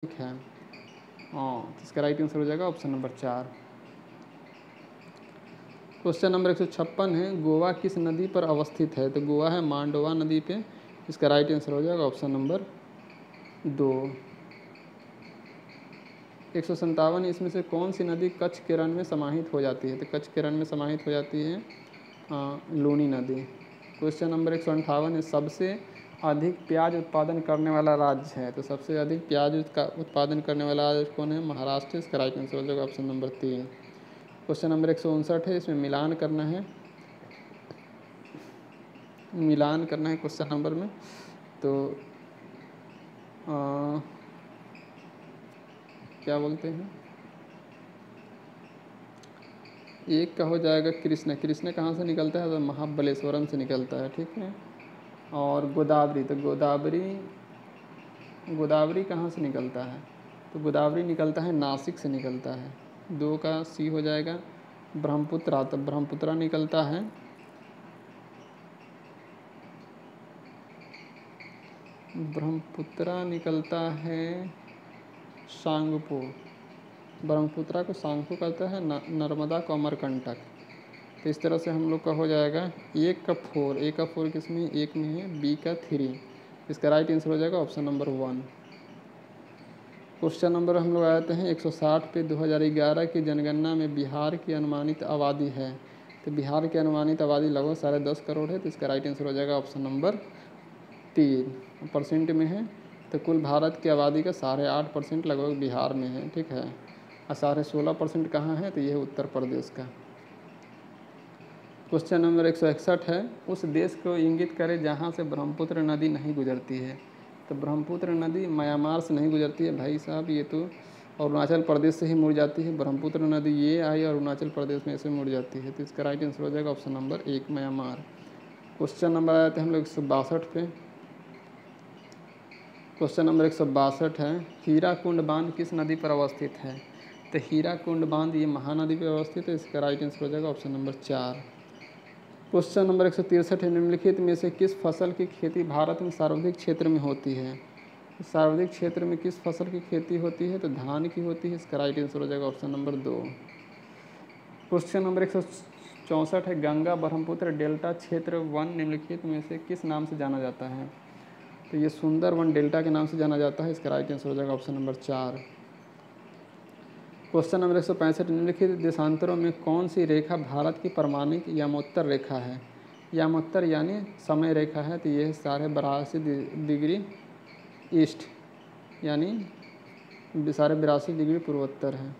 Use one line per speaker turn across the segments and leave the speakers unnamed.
ठीक है। हाँ, तो इसका राइट आंसर हो जाएगा ऑप्शन नंबर 4। क्वेश्चन नंबर 156 है, गोवा किस नदी पर अवस्थित है? तो गोवा है मांडोवा नदी पे। इसका राइट आंसर हो जाएगा ऑप्शन नंबर 2। 157, इसमें से कौन सी नदी कच्छ के रण में समाहित हो जाती है? तो कच्छ के रण में समाहित हो जाती है लूनी नदी। क्वेश्चन नंबर 158 है, सबसे अधिक प्याज उत्पादन करने वाला राज्य है? तो सबसे अधिक प्याज का उत्पादन करने वाला राज्य कौन है? महाराष्ट्र। इसका राइट आंसर हो जाएगा ऑप्शन नंबर 3। क्वेश्चन नंबर 159 है, इसमें मिलान करना है, मिलान करना है क्वेश्चन नंबर में। तो क्या बोलते हैं, एक का हो जाएगा कृष्ण। कृष्ण कहाँ से निकलता है? तो महाबलेश्वरम से निकलता है, ठीक है। और गोदावरी, तो गोदावरी कहाँ से निकलता है? तो गोदावरी निकलता है नासिक से निकलता है। 2 का सी हो जाएगा। ब्रह्मपुत्रा, तो ब्रह्मपुत्रा निकलता है सांगपो। ब्रह्मपुत्रा को सांगपो कहता है, नर्मदा को अमरकंटक। तो इस तरह से हम लोग का हो जाएगा 1 का 4। ए का 4 किस में? 1 में है। बी का 3। इसका राइट आंसर हो जाएगा ऑप्शन नंबर 1। क्वेश्चन नंबर हम लोग आते हैं 160 पे। 2011 की जनगणना में बिहार की अनुमानित आबादी है? तो बिहार की अनुमानित आबादी लगभग 10.5 करोड़ है। तो इसका राइट आंसर हो जाएगा ऑप्शन नंबर 3। परसेंट में है तो कुल भारत की आबादी का 8.5% लगभग बिहार में है, ठीक है। और 16.5% कहाँ है? तो यह है उत्तर प्रदेश का। क्वेश्चन नंबर 161 है, उस देश को इंगित करें जहाँ से ब्रह्मपुत्र नदी नहीं गुजरती है? तो ब्रह्मपुत्र नदी म्यांमार से नहीं गुजरती है भाई साहब, ये तो अरुणाचल प्रदेश से ही मुड़ जाती है। ब्रह्मपुत्र नदी ये आई और अरुणाचल प्रदेश में ऐसे मुड़ जाती है। तो इसका राइट आंसर हो जाएगा option number 1 Myanmar. Question number आते हैं हम लोग 162 पे। क्वेश्चन नंबर 162 है, हीराकुंड बांध किस नदी पर अवस्थित है? तो हीराकुंड बांध ये महानदी पर अवस्थित है। इसका राइट आंसर हो जाएगा ऑप्शन नंबर 4। क्वेश्चन नंबर 163 है, निम्नलिखित में से किस फसल की खेती भारत में सार्वधिक क्षेत्र में होती है? सार्वधिक क्षेत्र में किस फसल की खेती होती है? तो धान की होती है। इसका राइट आंसर हो जाएगा ऑप्शन नंबर 2। क्वेश्चन नंबर 164 है, गंगा ब्रह्मपुत्र डेल्टा क्षेत्र 1 निम्नलिखित में से किस नाम से जाना जाता है? तो ये सुंदरवन डेल्टा के नाम से जाना जाता है। इसका राइट आंसर हो जाएगा ऑप्शन नंबर 4। क्वेश्चन नंबर 165, निम्नलिखित देशांतरों में कौन सी रेखा भारत की परमाणिक यामोत्तर रेखा है? यामोत्तर यानी समय रेखा है। तो ये साढ़े 82 डिग्री ईस्ट यानी 82 डिग्री पूर्वोत्तर है।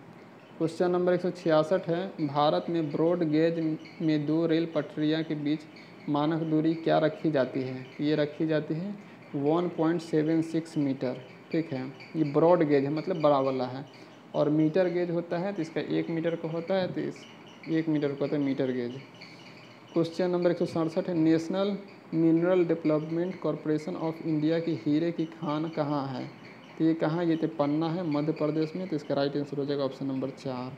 क्वेश्चन नंबर 166 है, भारत में ब्रॉड गेज में 2 रेल पटरियाँ के बीच मानक दूरी क्या रखी जाती है? ये रखी जाती है 1.76 मीटर, ठीक है। ये ब्रॉड गेज है मतलब बड़ा वाला है, और मीटर गेज होता है तो इसका 1 मीटर का होता है, तो इस 1 मीटर का होता है मीटर गेज। क्वेश्चन नंबर 167 है, national mineral development corporation of India की हीरे की खान कहाँ है? तो ये कहाँ? ये तो पन्ना है मध्य प्रदेश में। तो इसका राइट आंसर हो जाएगा ऑप्शन नंबर 4।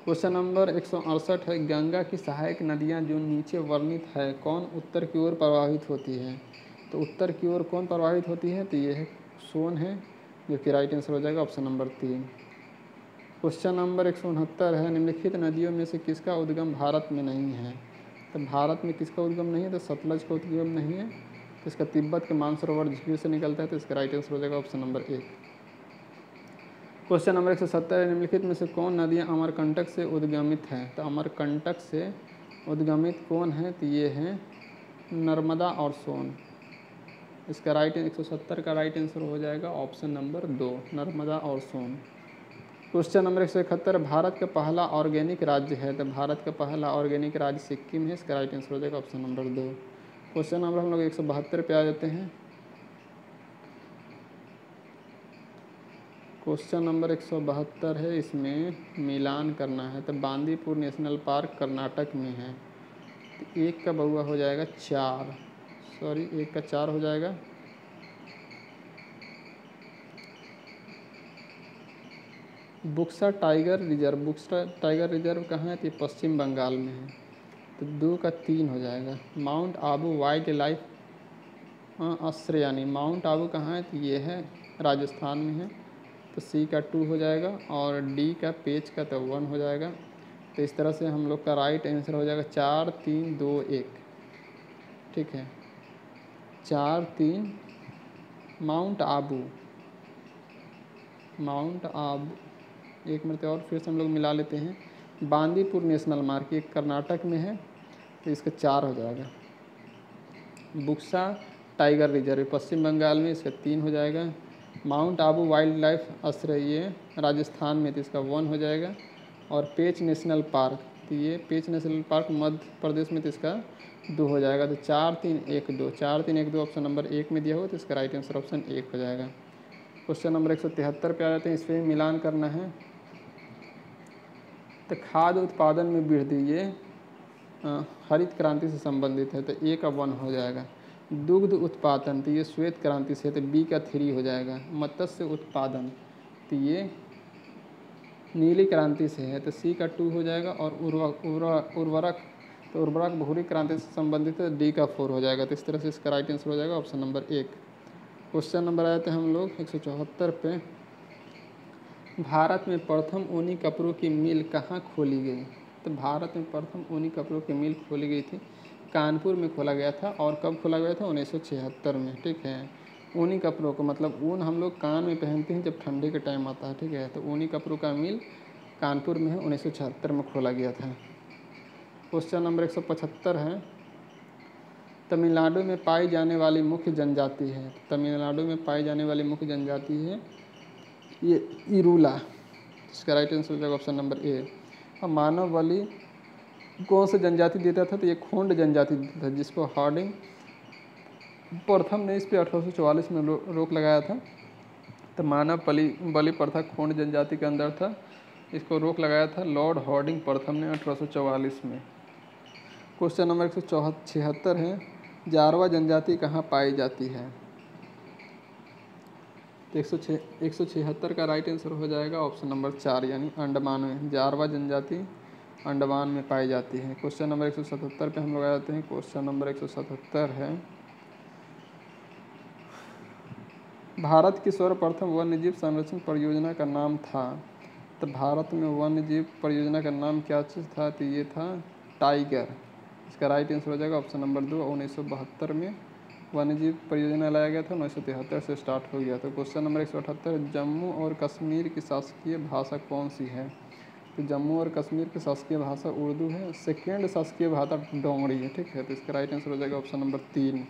क्वेश्चन नंबर 168 है, गंगा की सहायक नदियाँ जो नीचे वर्णित है कौन उत्तर की ओर प्रवाहित होती है? तो उत्तर की ओर कौन प्रवाहित होती है? तो ये है सोन है, जो कि राइट आंसर हो जाएगा ऑप्शन नंबर 3। क्वेश्चन नंबर 169 है, निम्नलिखित नदियों में से किसका उद्गम भारत में नहीं है? तो भारत में किसका उद्गम नहीं है? तो सतलज का उद्गम नहीं है। तो इसका तिब्बत के मानसरोवर झील से निकलता है। तो इसका राइट आंसर हो जाएगा ऑप्शन नंबर 1। क्वेश्चन नंबर 170 है, निम्नलिखित में से कौन नदियाँ अमरकंटक से उद्गमित हैं? तो अमरकंटक से उद्गमित कौन है? तो ये हैं नर्मदा और सोन। इसका राइट 170 का राइट आंसर हो जाएगा ऑप्शन नंबर 2, नर्मदा और सोन। क्वेश्चन नंबर 171, भारत का पहला ऑर्गेनिक राज्य है? तो भारत का पहला ऑर्गेनिक राज्य सिक्किम है। इसका राइट आंसर हो जाएगा ऑप्शन नंबर 2। क्वेश्चन नंबर हम लोग 172 पे आ जाते हैं। क्वेश्चन नंबर 172 है, इसमें मिलान करना है। तो बांदीपुर नेशनल पार्क कर्नाटक में है। तो 1 का बहुआ हो जाएगा 4, सॉरी 1 का 4 हो जाएगा। बुक्सा टाइगर रिजर्व कहाँ है? तो ये पश्चिम बंगाल में है। तो 2 का 3 हो जाएगा। माउंट आबू वाइल्ड लाइफ आश्रय यानी माउंट आबू कहाँ है? तो ये है राजस्थान में है, तो सी का 2 हो जाएगा और डी का पेच का तो 1 हो जाएगा। तो इस तरह से हम लोग का राइट आंसर हो जाएगा 4 3 2 1। ठीक है, 4 3 माउंट आबू, माउंट आबू। एक मिनट और फिर से हम लोग मिला लेते हैं। बांदीपुर नेशनल मार्ग, ये कर्नाटक में है, तो इसका 4 हो जाएगा। बुक्सा टाइगर रिजर्व पश्चिम बंगाल में, इसका 3 हो जाएगा। माउंट आबू वाइल्ड लाइफ आश्रय ये राजस्थान में, तो इसका 1 हो जाएगा। और पेच नेशनल पार्क, तो ये पेच नेशनल पार्क मध्य प्रदेश में, तो इसका 2 हो जाएगा। तो 4 3 1 2, 4 3 1 2 ऑप्शन नंबर 1 में दिया हो, तो इसका राइट आंसर ऑप्शन 1 हो जाएगा। क्वेश्चन नंबर 173 पे आ जाते हैं, इसमें मिलान करना है। तो खाद्य उत्पादन में वृद्धि, ये हरित क्रांति से संबंधित है, तो ए का 1 हो जाएगा। दुग्ध उत्पादन, तो ये श्वेत क्रांति से है, तो बी का 3 हो जाएगा। मत्स्य उत्पादन, तो ये नीली क्रांति से है, तो सी का 2 हो जाएगा। और उर्वरक, तो उर्वरक भूरी क्रांति से संबंधित है, डी का 4 हो जाएगा। तो इस तरह से इसका राइट आंसर हो जाएगा ऑप्शन नंबर 1। क्वेश्चन नंबर आए थे हम लोग 174 पे, भारत में प्रथम ऊनी कपड़ों की मिल कहाँ खोली गई? तो भारत में प्रथम ऊनी कपड़ों की मिल खोली गई थी, कानपुर में खोला गया था। और कब खोला गया था? 1976 में। ठीक है, ऊनी कपड़ों को मतलब ऊन हम लोग कान में पहनते हैं जब ठंडे के टाइम आता है। ठीक है, तो ऊनी कपड़ों का मिल कानपुर में है, 1976 में खोला गया था। क्वेश्चन नंबर 175 है, तमिलनाडु में पाई जाने वाली मुख्य जनजाति है। तमिलनाडु में पाई जाने वाली मुख्य जनजाति है ये इरूला, इसका राइट आंसर हो जाएगा ऑप्शन नंबर ए। और मानव बलि कौन सा जनजाति देता था? तो ये खोंड जनजाति देता था, जिसको हार्डिंग प्रथम ने इस पर 1844 में रोक लगाया था। तो मानव बलि प्रथा खोंड जनजाति के अंदर था, इसको रोक लगाया था लॉर्ड हार्डिंग प्रथम ने 1844 में। क्वेश्चन नंबर 176 है, जारवा जनजाति कहाँ पाई जाती है? तो 176 का राइट आंसर हो जाएगा ऑप्शन नंबर 4, यानी अंडमान में। जारवा जनजाति अंडमान में पाई जाती है। क्वेश्चन नंबर 177 पे हम लोग आ जाते हैं। क्वेश्चन नंबर 177 है, भारत की सर्वप्रथम वन्यजीव संरक्षण परियोजना का नाम था। तो भारत में वन्यजीव परियोजना का नाम क्या चीज़ था? तो ये था टाइगर। इसका राइट आंसर हो जाएगा ऑप्शन नंबर 2। 1972 में वन्यजीव परियोजना लाया गया था, 1973 से स्टार्ट हो गया। तो क्वेश्चन नंबर 178, जम्मू और कश्मीर की शासकीय भाषा कौन सी है? तो जम्मू और कश्मीर की शासकीय भाषा उर्दू है। सेकेंड शासकीय भाषा डोंगरी है। ठीक है, तो इसका राइट आंसर हो जाएगा ऑप्शन नंबर 3।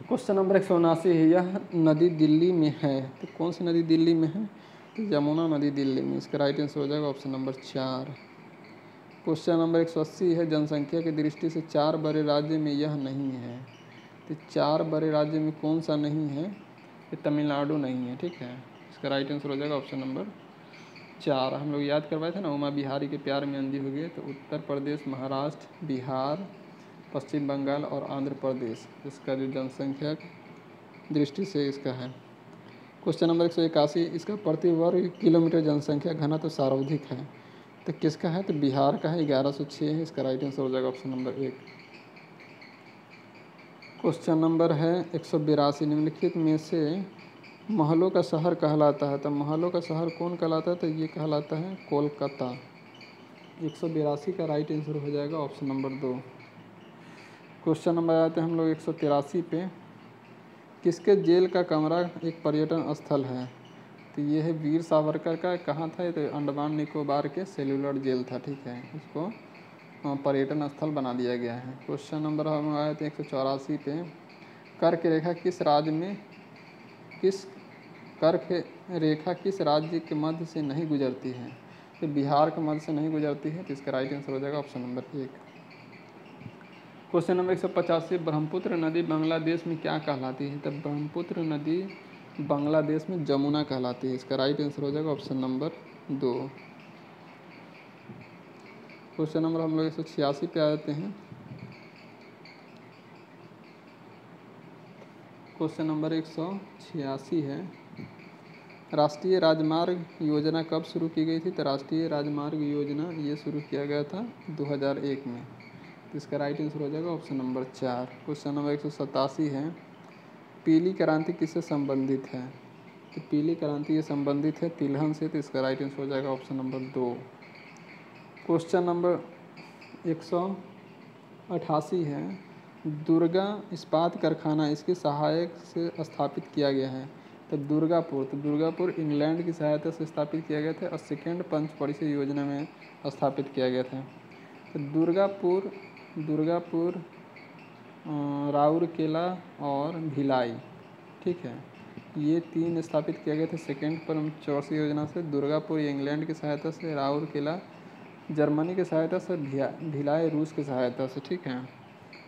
क्वेश्चन नंबर 179 है, यह नदी दिल्ली में है। तो कौन सी नदी दिल्ली में है? तो यमुना नदी दिल्ली में। इसका राइट आंसर हो जाएगा ऑप्शन नंबर 4। क्वेश्चन नंबर 180 है, जनसंख्या की दृष्टि से 4 बड़े राज्य में यह नहीं है। तो 4 बड़े राज्य में कौन सा नहीं है? ये तमिलनाडु नहीं है। ठीक है, इसका राइट आंसर हो जाएगा ऑप्शन नंबर 4। हम लोग याद करवाए थे ना, उमा बिहारी के प्यार में अंधी हो गए। तो उत्तर प्रदेश, महाराष्ट्र, बिहार, पश्चिम बंगाल और आंध्र प्रदेश, इसका जो जनसंख्या दृष्टि से इसका है। क्वेश्चन नंबर 181, इसका प्रति वर्ग किलोमीटर जनसंख्या घनत्व सर्वाधिक है। तो किसका है? तो बिहार का है, 1106 है। इसका राइट आंसर हो जाएगा ऑप्शन नंबर 1। क्वेश्चन नंबर है 182, निम्नलिखित में से महलों का शहर कहलाता है। तो महलों का शहर कौन कहलाता है? तो ये कहलाता है कोलकाता। 182 का राइट आंसर हो जाएगा ऑप्शन नंबर 2। क्वेश्चन नंबर आते हैं हम लोग 183 पे, किसके जेल का कमरा एक पर्यटन स्थल है? तो ये है वीर सावरकर का। कहाँ था ये? तो अंडमान निकोबार के सेलुलर जेल था। ठीक है, इसको पर्यटन स्थल बना दिया गया है। क्वेश्चन नंबर हम आए थे 184 पे, कर्क रेखा किस राज्य में कर्क रेखा किस राज्य के मध्य से नहीं गुजरती है? तो बिहार के मध्य से नहीं गुजरती है। तो इसका राइट आंसर हो जाएगा option number 1। Question number 185, Brahmaputra नदी बांग्लादेश में क्या कहलाती है? तो ब्रह्मपुत्र नदी बांग्लादेश में जमुना कहलाती है। इसका राइट आंसर हो जाएगा ऑप्शन नंबर 2। क्वेश्चन नंबर हम लोग 186 पे आ जाते हैं। क्वेश्चन नंबर 186 है, राष्ट्रीय राजमार्ग योजना कब शुरू की गई थी? तो राष्ट्रीय राजमार्ग योजना ये शुरू किया गया था 2001 में। तो इसका राइट आंसर हो जाएगा ऑप्शन नंबर 4। क्वेश्चन नंबर 187 है, पीली क्रांति किससे संबंधित है? तो पीली क्रांति ये संबंधित है तिलहन से, तो इसका राइट आंसर हो जाएगा ऑप्शन नंबर 2। क्वेश्चन नंबर 188 है, दुर्गा इस्पात कारखाना इसकी सहायक से स्थापित किया गया है? तो दुर्गापुर इंग्लैंड की सहायता से स्थापित किया गया था और सेकेंड पंचवर्षीय योजना में स्थापित किया गया था। तो दुर्गापुर राउरकेला और भिलाई, ठीक है, ये 3 स्थापित किया गया था सेकेंड पंचवर्षीय योजना से। दुर्गापुर इंग्लैंड की सहायता से, राउरकेला जर्मनी की सहायता से, भिलाई रूस की सहायता से, ठीक है।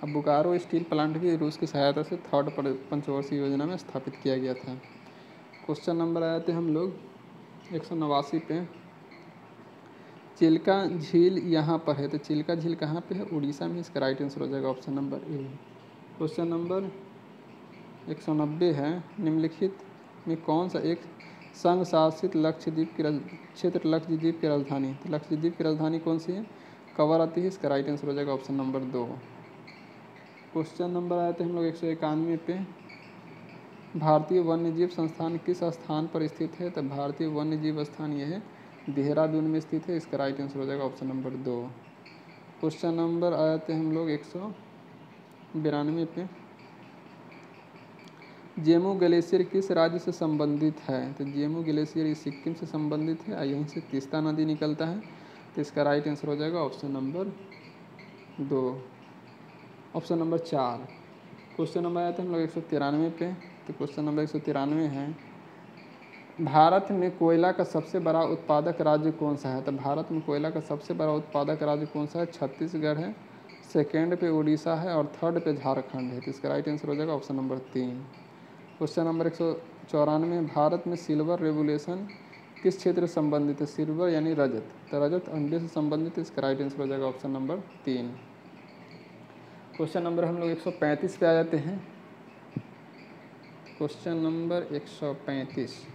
अब बोकारो स्टील प्लांट भी रूस की सहायता से थर्ड पंचवर्षीय योजना में स्थापित किया गया था। क्वेश्चन नंबर आए थे हम लोग 189 पे, चिल्का झील यहाँ पर है, तो चिल्का झील कहाँ पे है? उड़ीसा में। इसका राइट आंसर हो जाएगा option number A. Question number 190 है, निम्नलिखित में कौन सा एक संघ शासित लक्षद्वीप की क्षेत्र लक्षद्वीप की राजधानी? तो लक्षद्वीप की राजधानी कौन सी है? कवरत्ती है। इसका राइट आंसर हो जाएगा ऑप्शन नंबर 2। क्वेश्चन नंबर आए थे हम लोग 191 पे, भारतीय वन्यजीव संस्थान किस स्थान पर स्थित है? तो भारतीय वन्यजीव स्थान यह है देहरादून में स्थित है। इसका राइट आंसर हो जाएगा ऑप्शन नंबर 2। क्वेश्चन नंबर आए थे हम लोग 192 पे, जेमू ग्लेशियर किस राज्य से संबंधित है? तो जेमू ग्लेशियर सिक्किम से संबंधित है, यहीं से तीस्ता नदी निकलता है। तो इसका राइट आंसर हो जाएगा option number 2। Option number 4। Question number आया था हम लोग 193 पे, तो क्वेश्चन नंबर 193 है, भारत में कोयला का सबसे बड़ा उत्पादक राज्य कौन सा है? तो भारत में कोयला का सबसे बड़ा उत्पादक राज्य कौन सा है? छत्तीसगढ़ है, सेकेंड पे उड़ीसा है और थर्ड पे झारखंड है। तो इसका राइट आंसर हो जाएगा option number 3। Question number 194, Bharat में सिल्वर रेवोल्यूशन किस क्षेत्र से संबंधित है? सिल्वर यानी रजत, तो रजत अंडे से संबंधित है। इसका राइट आंसर हो जाएगा ऑप्शन नंबर 3। क्वेश्चन नंबर हम लोग 135 पे आ जाते हैं। Question number 135,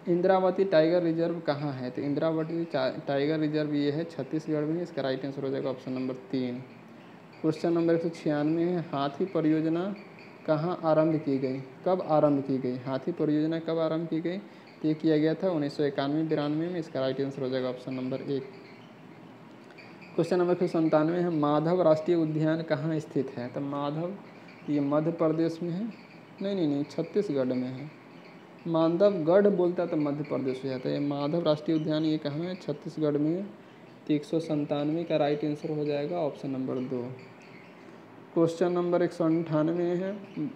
Indravati tiger reserve कहाँ है? तो इंद्रावती टाइगर रिजर्व ये है छत्तीसगढ़ में। इसका राइट आंसर हो जाएगा ऑप्शन नंबर 3। क्वेश्चन नंबर 196 है, हाथी परियोजना कहाँ आरंभ की गई? कब आरंभ की गई? हाथी परियोजना कब आरंभ की गई? तो ये किया गया था 1991-92 में। इसका राइट आंसर हो जाएगा ऑप्शन नंबर 1। क्वेश्चन नंबर 197 है, माधव राष्ट्रीय उद्यान कहाँ स्थित है? तो माधव ये मध्य प्रदेश में है, नहीं छत्तीसगढ़ में है। माधवगढ़ बोलता है तो मध्य प्रदेश हो जाता है। ये माधव राष्ट्रीय उद्यान ये कहाँ है? छत्तीसगढ़ में है। तो 197 का राइट आंसर हो जाएगा ऑप्शन नंबर 2। क्वेश्चन नंबर 198 है,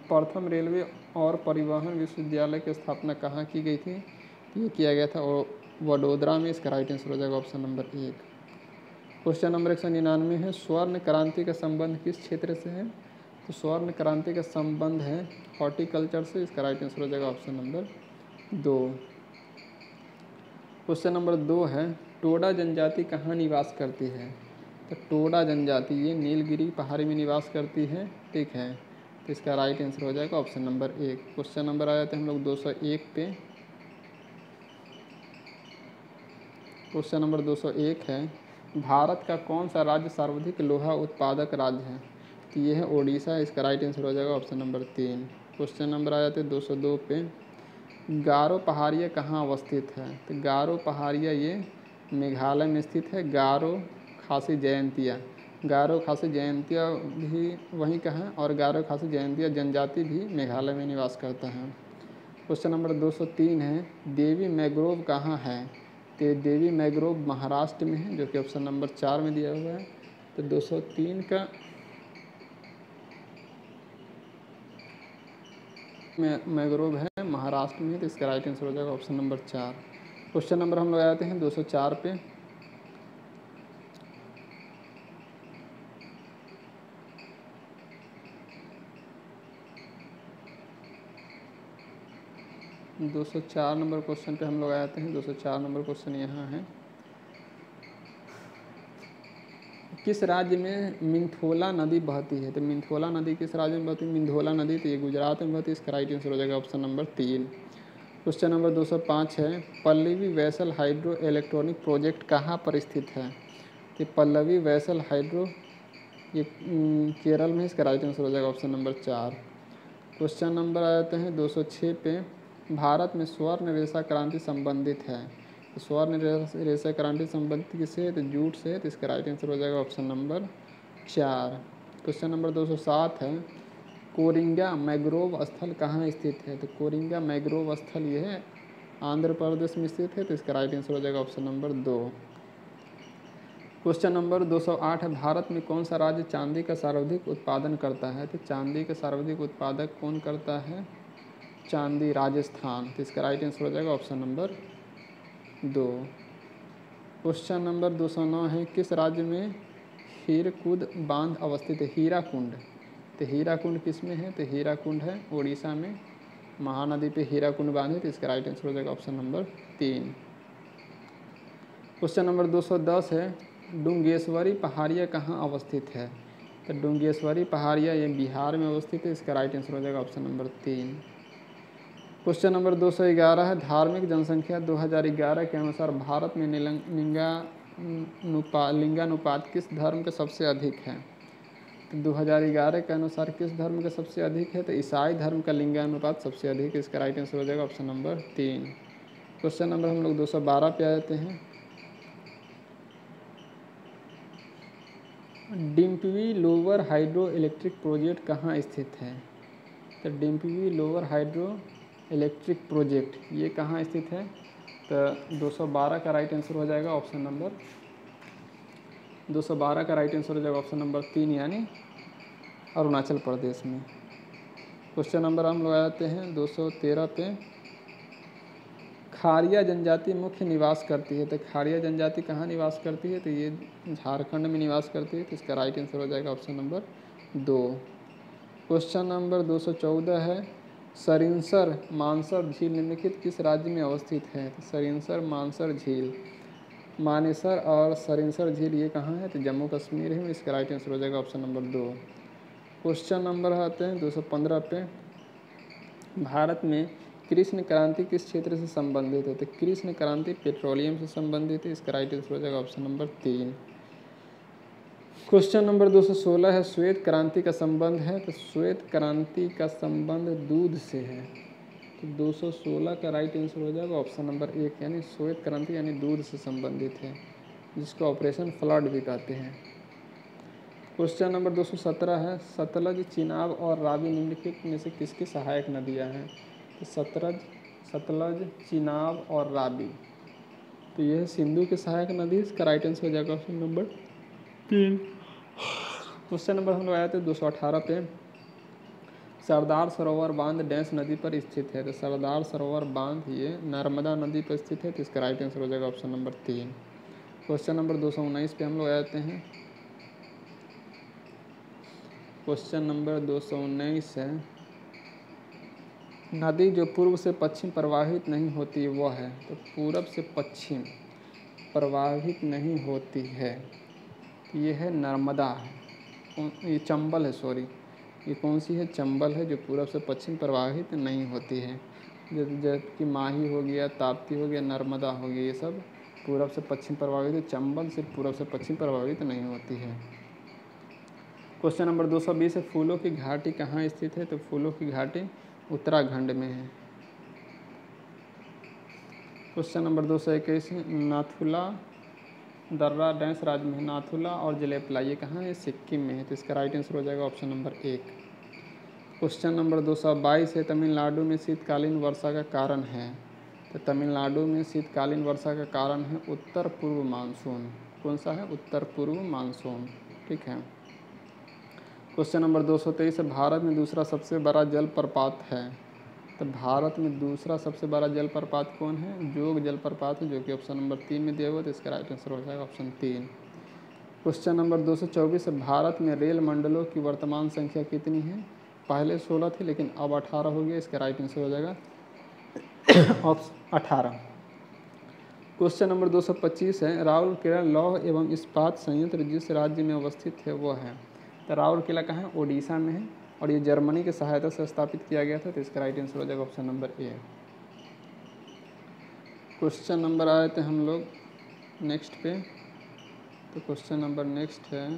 प्रथम रेलवे और परिवहन विश्वविद्यालय की स्थापना कहाँ की गई थी? ये किया गया था वडोदरा में। इसका राइट आंसर हो जाएगा ऑप्शन नंबर 1। क्वेश्चन नंबर 199 है, स्वर्ण क्रांति का संबंध किस क्षेत्र से है? तो स्वर्ण क्रांति का संबंध है हॉर्टिकल्चर से। इसका राइट आंसर हो जाएगा ऑप्शन नंबर 2। क्वेश्चन नंबर 2 है, टोडा जनजाति कहाँ निवास करती है? तो टोडा जनजाति ये नीलगिरी पहाड़ी में निवास करती है, ठीक है। तो इसका राइट आंसर हो जाएगा ऑप्शन नंबर 1। क्वेश्चन नंबर आ जाते हैं हम लोग 201 पे। क्वेश्चन नंबर 201 है, भारत का कौन सा राज्य सर्वाधिक लोहा उत्पादक राज्य है? तो ये है ओडिशा। इसका राइट आंसर हो जाएगा ऑप्शन नंबर 3। क्वेश्चन नंबर आ जाते हैं 202 पे, गारो पहाड़िया कहाँ अवस्थित है? तो गारो पहाड़िया ये मेघालय में स्थित है। गारो खासी जयंतिया भी वहीं का है और गारो खासी जयंतिया जनजाति भी मेघालय में निवास करता है। क्वेश्चन नंबर 203 है, देवी मैंग्रोव कहाँ है? तो देवी मैंग्रोव महाराष्ट्र में है, जो कि ऑप्शन नंबर 4 में दिया हुआ है। तो 203 का मैंग्रोव है महाराष्ट्र में, तो इसका राइट आंसर हो जाएगा ऑप्शन नंबर 4। क्वेश्चन नंबर हम लोग आते हैं 204 पे। दो 204 नंबर क्वेश्चन पे हम लोग आते हैं। 204 नंबर क्वेश्चन यहाँ है, किस राज्य में मिंथोला नदी बहती है? तो मिंथोला नदी किस राज्य में बहती है? मिंधोला नदी तो ये गुजरात में बहती है। इसका राइट आंसर हो जाएगा ऑप्शन नंबर 3। क्वेश्चन नंबर 205 है, Pallavi vessel hydro electronic project कहाँ पर स्थित है? तो पल्लवी वैसल हाइड्रो ये केरल में, इसका राइट आंसर हो जाएगा ऑप्शन नंबर 4। क्वेश्चन नंबर आ जाते हैं 206 पे, भारत में स्वर्ण रेशा क्रांति संबंधित है। तो स्वर्ण रेशा क्रांति संबंधित किससे है? तो जूट से है, तो इसका राइट आंसर हो जाएगा ऑप्शन नंबर 4। क्वेश्चन नंबर 207 है, कोरिंगा मैग्रोव स्थल कहाँ स्थित है? तो कोरिंगा मैग्रोव स्थल ये है आंध्र प्रदेश में स्थित है, तो इसका राइट आंसर हो जाएगा ऑप्शन नंबर 2। क्वेश्चन नंबर 208 है, भारत में कौन सा राज्य चांदी का सर्वाधिक उत्पादन करता है? तो चांदी का सर्वाधिक उत्पादक कौन करता है? चांदी, राजस्थान, तो इसका राइट आंसर हो जाएगा ऑप्शन नंबर 2। क्वेश्चन नंबर 209 है, किस राज्य में हीरकुद बांध अवस्थित है? हीराकुंड, तो हीराकुंड किस में है? तो हीराकुंड है उड़ीसा में, महानदी पे हीराकुंड बांध है, तो इसका राइट आंसर हो जाएगा ऑप्शन नंबर 3। क्वेश्चन नंबर 210 है, डुंगेश्वरी पहाड़ियाँ कहाँ अवस्थित है? तो डुंगेश्वरी पहाड़ियाँ ये बिहार में अवस्थित है, इसका राइट आंसर हो जाएगा ऑप्शन नंबर 3। क्वेश्चन नंबर 211 है, धार्मिक जनसंख्या 2011 के अनुसार भारत में लिंगानुपात किस धर्म का सबसे अधिक है? तो 2011 के अनुसार किस धर्म का सबसे अधिक है? तो ईसाई धर्म का लिंगानुपात सबसे अधिक है, इसका राइट आंसर हो जाएगा ऑप्शन नंबर 3। क्वेश्चन नंबर हम लोग 212 पे आ जाते हैं, डिम्पवी लोअर हाइड्रो इलेक्ट्रिक प्रोजेक्ट कहाँ स्थित है? तो डिम्पवी लोअर हाइड्रो इलेक्ट्रिक प्रोजेक्ट ये कहाँ स्थित है? तो 212 का राइट आंसर हो जाएगा ऑप्शन नंबर 212 का राइट आंसर हो जाएगा ऑप्शन नंबर 3, यानी अरुणाचल प्रदेश में। क्वेश्चन नंबर हम लोग आते हैं 213 पे, खारिया जनजाति मुख्य निवास करती है। तो खारिया जनजाति कहाँ निवास करती है? तो ये झारखंड में निवास करती है, तो इसका राइट आंसर हो जाएगा ऑप्शन नंबर 2। क्वेश्चन नंबर 214 है, सरिंसर मानसर झील निम्नलिखित किस राज्य में अवस्थित है? तो सरिंसर मानसर झील, मानेसर और सरिंसर झील ये कहाँ है? तो जम्मू कश्मीर है, इसका राइट आंसर हो जाएगा ऑप्शन नंबर 2। क्वेश्चन नंबर आते हैं 215 पे, भारत में कृष्ण क्रांति किस क्षेत्र से संबंधित है? तो कृष्ण क्रांति पेट्रोलियम से संबंधित है, इसका राइट आंसर हो जाएगा ऑप्शन नंबर 3। क्वेश्चन नंबर 216 है, श्वेत क्रांति का संबंध है? तो श्वेत क्रांति का संबंध दूध से है, तो 216 का राइट आंसर हो जाएगा ऑप्शन नंबर 1, यानी श्वेत क्रांति यानी दूध से संबंधित है, जिसको ऑपरेशन फ्लड भी कहते हैं। क्वेश्चन नंबर 217 है, सतलज, चिनाब और रावी निम्नलिखित में से किसकी सहायक नदियाँ हैं? तो सतलज, चिनाब और रावी, तो यह सिंधु की सहायक नदी, इसका राइट आंसर हो जाएगा ऑप्शन नंबर 3। क्वेश्चन नंबर हम लोग आए थे 218 पे, सरदार सरोवर बांध डैश नदी पर स्थित है? तो सरदार सरोवर बांध ये नर्मदा नदी पर स्थित है, तो इसका राइट आंसर हो जाएगा ऑप्शन नंबर 3। क्वेश्चन नंबर 219 पे हम लोग आते हैं, क्वेश्चन नंबर 219 है, नदी जो पूर्व से पश्चिम प्रवाहित नहीं होती वह है? तो पूरब से पश्चिम प्रवाहित नहीं होती है, ये है नर्मदा, ये चंबल है, सॉरी, ये कौन सी है? चंबल है, जो पूरब से पश्चिम प्रवाहित नहीं होती है। जबकि माही हो गया, ताप्ती हो गया, नर्मदा हो गया, ये सब पूरब से पश्चिम प्रवाहित है, चंबल सिर्फ पूरब से पश्चिम प्रवाहित नहीं होती है। क्वेश्चन नंबर 220 है, फूलों की घाटी कहाँ स्थित है? तो फूलों की घाटी उत्तराखंड में है। क्वेश्चन नंबर 221 है, नाथुला दर्रा डैश राज्य में है? नाथुला और जलेपला ये कहाँ है? सिक्किम में है, तो इसका राइट आंसर हो जाएगा ऑप्शन नंबर 1। क्वेश्चन नंबर 222 है, तमिलनाडु में शीतकालीन वर्षा का कारण है? तो तमिलनाडु में शीतकालीन वर्षा का कारण है उत्तर पूर्व मानसून। कौन सा है? उत्तर पूर्व मानसून, ठीक है। क्वेश्चन नंबर 223 है, भारत में दूसरा सबसे बड़ा जलप्रपात है? तो भारत में दूसरा सबसे बड़ा जलप्रपात कौन है? जोग जलप्रपात है, जो कि ऑप्शन नंबर 3 में दिया हुआ, तो इसका राइट आंसर हो जाएगा ऑप्शन 3। क्वेश्चन नंबर 224 है, भारत में रेल मंडलों की वर्तमान संख्या कितनी है? पहले 16 थी, लेकिन अब 18 हो गया, इसका राइट आंसर हो जाएगा ऑप्शन 18। क्वेश्चन नंबर 225 है, राउरकेला लौह एवं इस्पात संयंत्र जिस राज्य में अवस्थित है वह है? तो राउरकेला कहाँ है? ओडिशा में है, और ये जर्मनी की सहायता से स्थापित किया गया था, तो इसका राइट आंसर हो जाएगा option number A. Question number आए थे हम लोग नेक्स्ट पे, तो क्वेश्चन नंबर नेक्स्ट है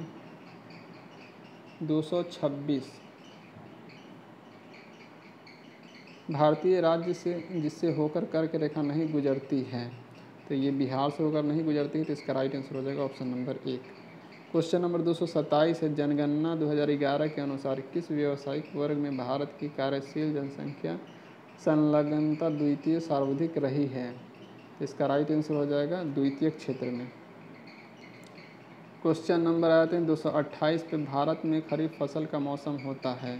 226 भारतीय राज्य से जिससे होकर कर्क रेखा नहीं गुजरती है, तो ये बिहार से होकर नहीं गुजरती है, तो इसका राइट आंसर हो जाएगा ऑप्शन नंबर 1। क्वेश्चन नंबर 227 है, जनगणना 2011 के अनुसार किस व्यावसायिक वर्ग में भारत की कार्यशील जनसंख्या संलग्नता द्वितीय सर्वाधिक रही है, तो इसका राइट आंसर हो जाएगा द्वितीय क्षेत्र में। क्वेश्चन नंबर आते हैं 228 पे, भारत में खरीफ फसल का मौसम होता है,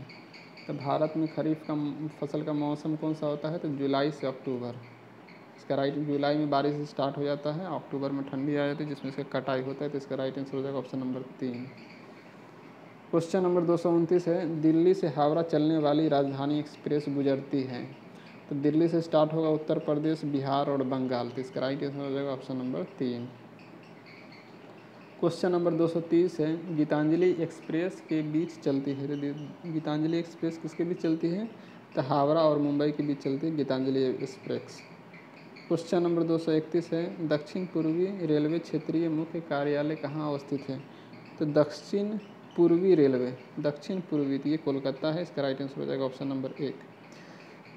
तो भारत में खरीफ का फसल का मौसम कौन सा होता है, तो जुलाई से अक्टूबर। इसका राइट, जुलाई में बारिश स्टार्ट हो जाता है, अक्टूबर में ठंडी आ जाती है जिसमें से कटाई होता है, तो इसका राइट आंसर हो जाएगा ऑप्शन नंबर 3। क्वेश्चन नंबर 229 है, दिल्ली से हावड़ा चलने वाली राजधानी एक्सप्रेस गुजरती है, तो दिल्ली से स्टार्ट होगा उत्तर प्रदेश, बिहार और बंगाल, तो इसका राइट आंसर हो जाएगा ऑप्शन नंबर 3। क्वेश्चन नंबर 230 है, गीतांजलि एक्सप्रेस के बीच चलती है, तो गीतांजलि एक्सप्रेस किसके बीच चलती है, तो हावड़ा और मुंबई के बीच चलती है गीतांजलि एक्सप्रेस। क्वेश्चन नंबर 231 है, दक्षिण पूर्वी रेलवे क्षेत्रीय मुख्य कार्यालय कहाँ अवस्थित है, तो दक्षिण पूर्वी रेलवे, दक्षिण पूर्वी, तो ये कोलकाता है, इसका राइट आंसर हो जाएगा ऑप्शन नंबर 1।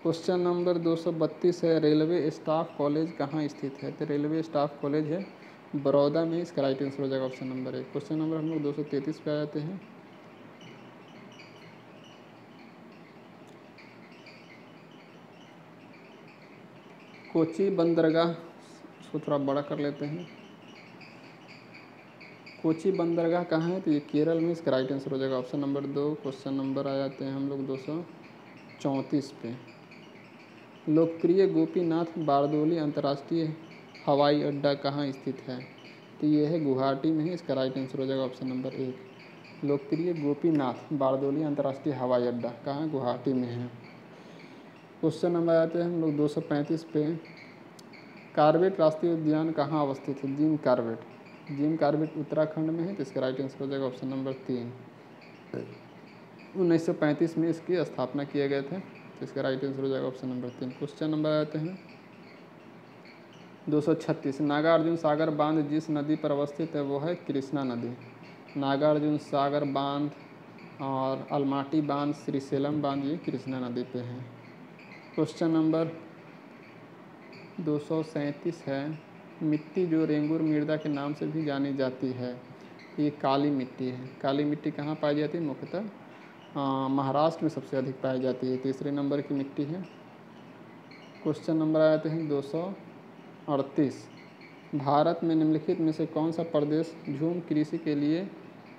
क्वेश्चन नंबर 232 है, रेलवे स्टाफ कॉलेज कहाँ स्थित है, तो रेलवे स्टाफ कॉलेज है बड़ौदा में, इसका राइट आंसर हो जाएगा ऑप्शन नंबर 1। क्वेश्चन नंबर हम लोग 233 पे आ जाते हैं। कोची बंदरगाह, इसको थोड़ा बड़ा कर लेते हैं, कोची बंदरगाह कहाँ है, तो ये केरल में, इसका राइट आंसर हो जाएगा ऑप्शन नंबर 2। क्वेश्चन नंबर आ जाते हैं हम लोग 234 पे, लोकप्रिय गोपीनाथ बारदोली अंतर्राष्ट्रीय हवाई अड्डा कहाँ स्थित है, तो ये है गुवाहाटी में है, इसका राइट आंसर हो जाएगा ऑप्शन नंबर 1। लोकप्रिय गोपीनाथ बारदोली अंतर्राष्ट्रीय हवाई अड्डा कहाँ, गुवाहाटी में है। क्वेश्चन नंबर आते हैं हम लोग 235 पे, कार्बेट राष्ट्रीय उद्यान कहाँ अवस्थित है, Jim Corbett, Jim Corbett Uttarakhand में है, तो इसका राइट आंसर हो जाएगा ऑप्शन नंबर 3। 1935 में इसकी स्थापना किए गए थे, तो इसका राइट आंसर हो जाएगा ऑप्शन नंबर 3। क्वेश्चन नंबर आते हैं 236, नागार्जुन सागर बांध जिस नदी पर अवस्थित है वो है कृष्णा नदी, नागार्जुन सागर बांध और अलमाटी बांध, श्रीशैलम बांध, ये कृष्णा नदी पे है। क्वेश्चन नंबर 237 है, मिट्टी जो रेंगुर मृदा के नाम से भी जानी जाती है, ये काली मिट्टी है, काली मिट्टी कहाँ पाई जाती है, मुख्यतः महाराष्ट्र में सबसे अधिक पाई जाती है, तीसरे नंबर की मिट्टी है। क्वेश्चन नंबर आते हैं 238, भारत में निम्नलिखित में से कौन सा प्रदेश झूम कृषि के लिए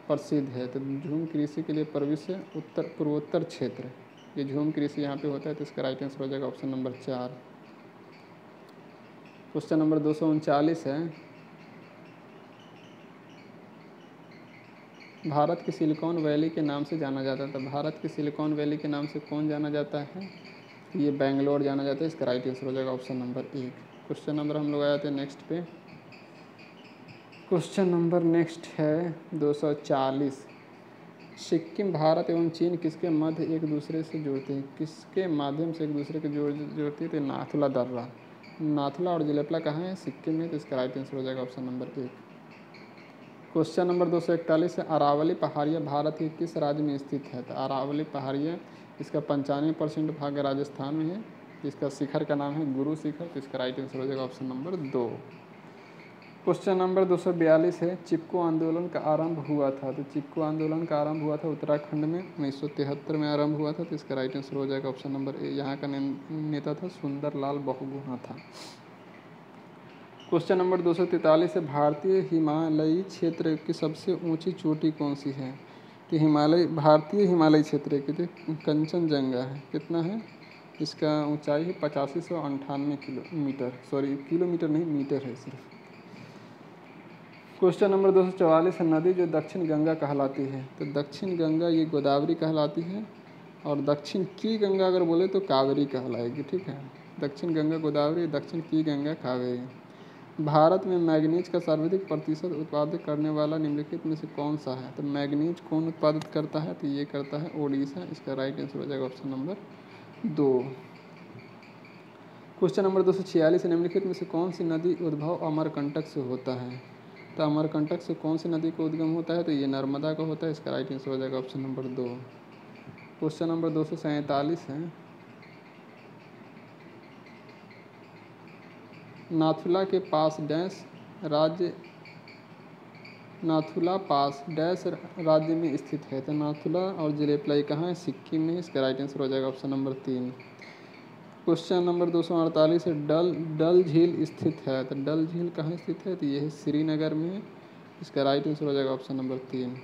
प्रसिद्ध है, तो झूम कृषि के लिए प्रविश्य उत्तर पूर्वोत्तर क्षेत्र, ये झूम कृषि यहाँ पे होता है, तो इसका राइट आंसर हो जाएगा ऑप्शन नंबर 4। क्वेश्चन नंबर 239 है, भारत की सिलिकॉन वैली के नाम से जाना जाता था, भारत की सिलिकॉन वैली के नाम से कौन जाना जाता है, ये बेंगलोर जाना जाता है, इसका राइट आंसर हो जाएगा ऑप्शन नंबर 1। क्वेश्चन नंबर हम लोग आए थे नेक्स्ट पे, क्वेश्चन नंबर नेक्स्ट है 240, सिक्किम भारत एवं चीन किसके मध्य एक दूसरे से जुड़ते हैं, किसके माध्यम से एक दूसरे के जोड़ती है, तो नाथुला दर्रा, नाथुला और जिलेपला कहाँ है, सिक्किम में, तो इसका राइट आंसर हो जाएगा ऑप्शन नंबर 1। क्वेश्चन नंबर 241 है, अरावली पहाड़ियाँ भारत के किस राज्य में स्थित है, तो अरावली पहाड़ियाँ, इसका 95% भाग राजस्थान में है, इसका शिखर का नाम है गुरु शिखर, तो इसका राइट आंसर हो जाएगा ऑप्शन नंबर 2। क्वेश्चन नंबर 242 है, चिपको आंदोलन का आरंभ हुआ था, तो चिपको आंदोलन का आरंभ हुआ था उत्तराखंड में 1973 में आरंभ हुआ था, तो इसका राइट आंसर हो जाएगा ऑप्शन नंबर ए, यहाँ का नेता था सुंदरलाल बहुगुणा था। क्वेश्चन नंबर 243 है, भारतीय हिमालयी क्षेत्र की सबसे ऊंची चोटी कौन सी है, कि भारतीय हिमालयी क्षेत्र की कंचनजंगा है, कितना है, इसका ऊंचाई है 8598 किलोमीटर, सॉरी किलोमीटर नहीं मीटर है सिर्फ। क्वेश्चन नंबर 244 है, नदी जो दक्षिण गंगा कहलाती है, तो दक्षिण गंगा ये गोदावरी कहलाती है, और दक्षिण की गंगा अगर बोले तो कावेरी कहलाएगी, ठीक है, दक्षिण गंगा गोदावरी, दक्षिण की गंगा कावेरी। भारत में मैग्नीज का सर्वाधिक प्रतिशत उत्पादित करने वाला निम्नलिखित में से कौन सा है, तो मैग्नीज कौन उत्पादित करता है, तो ये करता है ओडिशा, इसका राइट आंसर हो जाएगा ऑप्शन नंबर 2। क्वेश्चन नंबर 246 है, निम्नलिखित में से कौन सी नदी उद्भव अमरकंटक से होता है, तो अमरकंटक से कौन सी नदी का उद्गम होता है? तो ये नर्मदा का होता है। इसका राइट आंसर हो जाएगा ऑप्शन नंबर 2। क्वेश्चन नंबर 247 है, नाथुला के पास डैश राज्य नाथुला पास डैश राज्य में स्थित है? तो नाथुला और जिलेप्लाई कहाँ है? सिक्किम में। इसका राइट आंसर हो जाएगा ऑप्शन नंबर 3। क्वेश्चन नंबर 248 है, डल झील स्थित है? तो डल झील कहाँ स्थित है? तो ये है श्रीनगर में है। इसका राइट आंसर हो जाएगा ऑप्शन नंबर 3।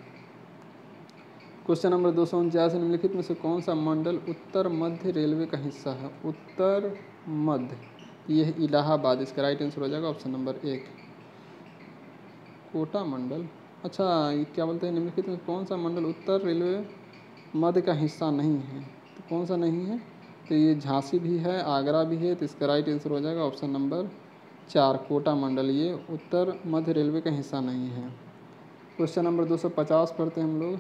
क्वेश्चन नंबर 249, निम्नलिखित में से कौन सा मंडल उत्तर मध्य रेलवे का हिस्सा है? उत्तर मध्य, ये है इलाहाबाद। इसका राइट आंसर हो जाएगा ऑप्शन नंबर 1। कोटा मंडल, अच्छा ये क्या बोलते हैं, निम्नलिखित में कौन सा मंडल उत्तर रेलवे मध्य का हिस्सा नहीं है? तो कौन सा नहीं है? तो ये झांसी भी है, आगरा भी है। तो इसका राइट आंसर हो जाएगा ऑप्शन नंबर 4, कोटा मंडल, ये उत्तर मध्य रेलवे का हिस्सा नहीं है। क्वेश्चन नंबर 250 पढ़ते हैं हम लोग,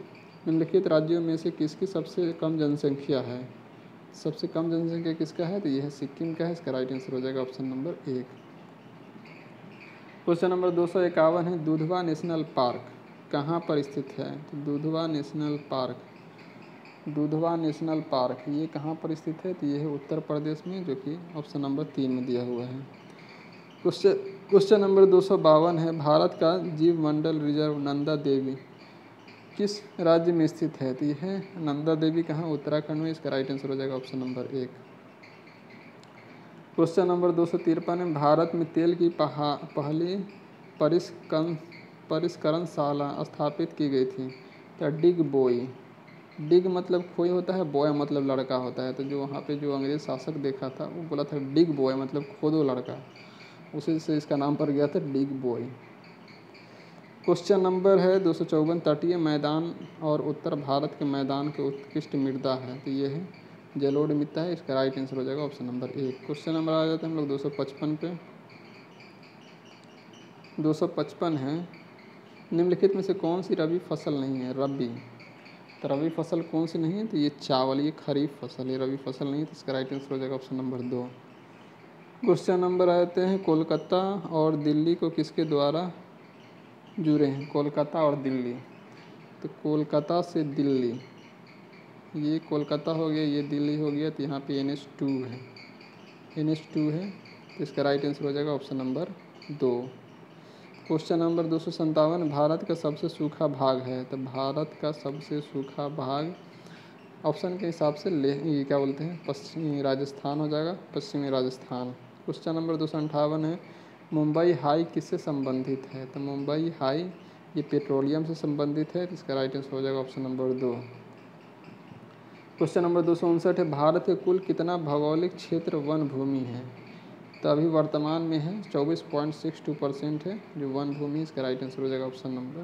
निम्नलिखित राज्यों में से किसकी सबसे कम जनसंख्या है? सबसे कम जनसंख्या किसका है? तो यह है सिक्किम का है। इसका राइट आंसर हो जाएगा ऑप्शन नंबर 1। क्वेश्चन नंबर 251 है, दुधवा नेशनल पार्क कहाँ पर स्थित है? तो दुधवा नेशनल पार्क ये कहाँ पर स्थित है? तो ये है उत्तर प्रदेश में, जो कि ऑप्शन नंबर 3 में दिया हुआ है। क्वेश्चन नंबर 252 है, भारत का जीव मंडल रिजर्व नंदा देवी किस राज्य में स्थित है? तो यह है नंदा देवी कहाँ? उत्तराखंड में। इसका राइट आंसर हो जाएगा ऑप्शन नंबर 1। क्वेश्चन नंबर 253 है, भारत में तेल की पहली परिष्करणशाला स्थापित की गई थी? तो डिग बोई, डिग मतलब खोई होता है, बॉय मतलब लड़का होता है। तो जो वहाँ पे जो अंग्रेज शासक देखा था वो बोला था डिग बॉय मतलब खोदो लड़का, उसी से इसका नाम पड़ गया था डिग बॉय। क्वेश्चन नंबर है 254, तटीय मैदान और उत्तर भारत के मैदान के उत्कृष्ट मृदा है? तो ये है जलोढ़ मृदा है। इसका राइट आंसर हो जाएगा ऑप्शन नंबर 1। क्वेश्चन नंबर आ जाते हैं हम लोग 255 पे। 255 है, निम्नलिखित में से कौन सी रबी फसल नहीं है? रबी, तो रबी फसल कौन सी नहीं है? तो ये चावल, ये खरीफ फसल, ये रबी फसल नहीं है। तो इसका राइट आंसर हो जाएगा ऑप्शन नंबर 2। क्वेश्चन नंबर आते हैं, कोलकाता और दिल्ली को किसके द्वारा जुड़े हैं? कोलकाता और दिल्ली, तो कोलकाता से दिल्ली, ये कोलकाता हो गया, ये दिल्ली हो गया। तो यहाँ पे NH2 है, NH2 है। तो इसका राइट आंसर हो जाएगा option number 2। Question number 257, Bharat का सबसे सूखा भाग है? तो भारत का सबसे सूखा भाग ऑप्शन के हिसाब से ये क्या बोलते हैं, पश्चिमी राजस्थान हो जाएगा, पश्चिमी राजस्थान। क्वेश्चन नंबर 258 है, मुंबई हाई किससे संबंधित है? तो मुंबई हाई ये पेट्रोलियम से संबंधित है। इसका राइट आंसर हो जाएगा ऑप्शन नंबर 2। क्वेश्चन नंबर 259 है, भारत के कुल कितना भौगोलिक क्षेत्र वन भूमि है? तो अभी वर्तमान में है 24.62% है जो वन भूमि। इसका राइट आंसर हो जाएगा ऑप्शन नंबर।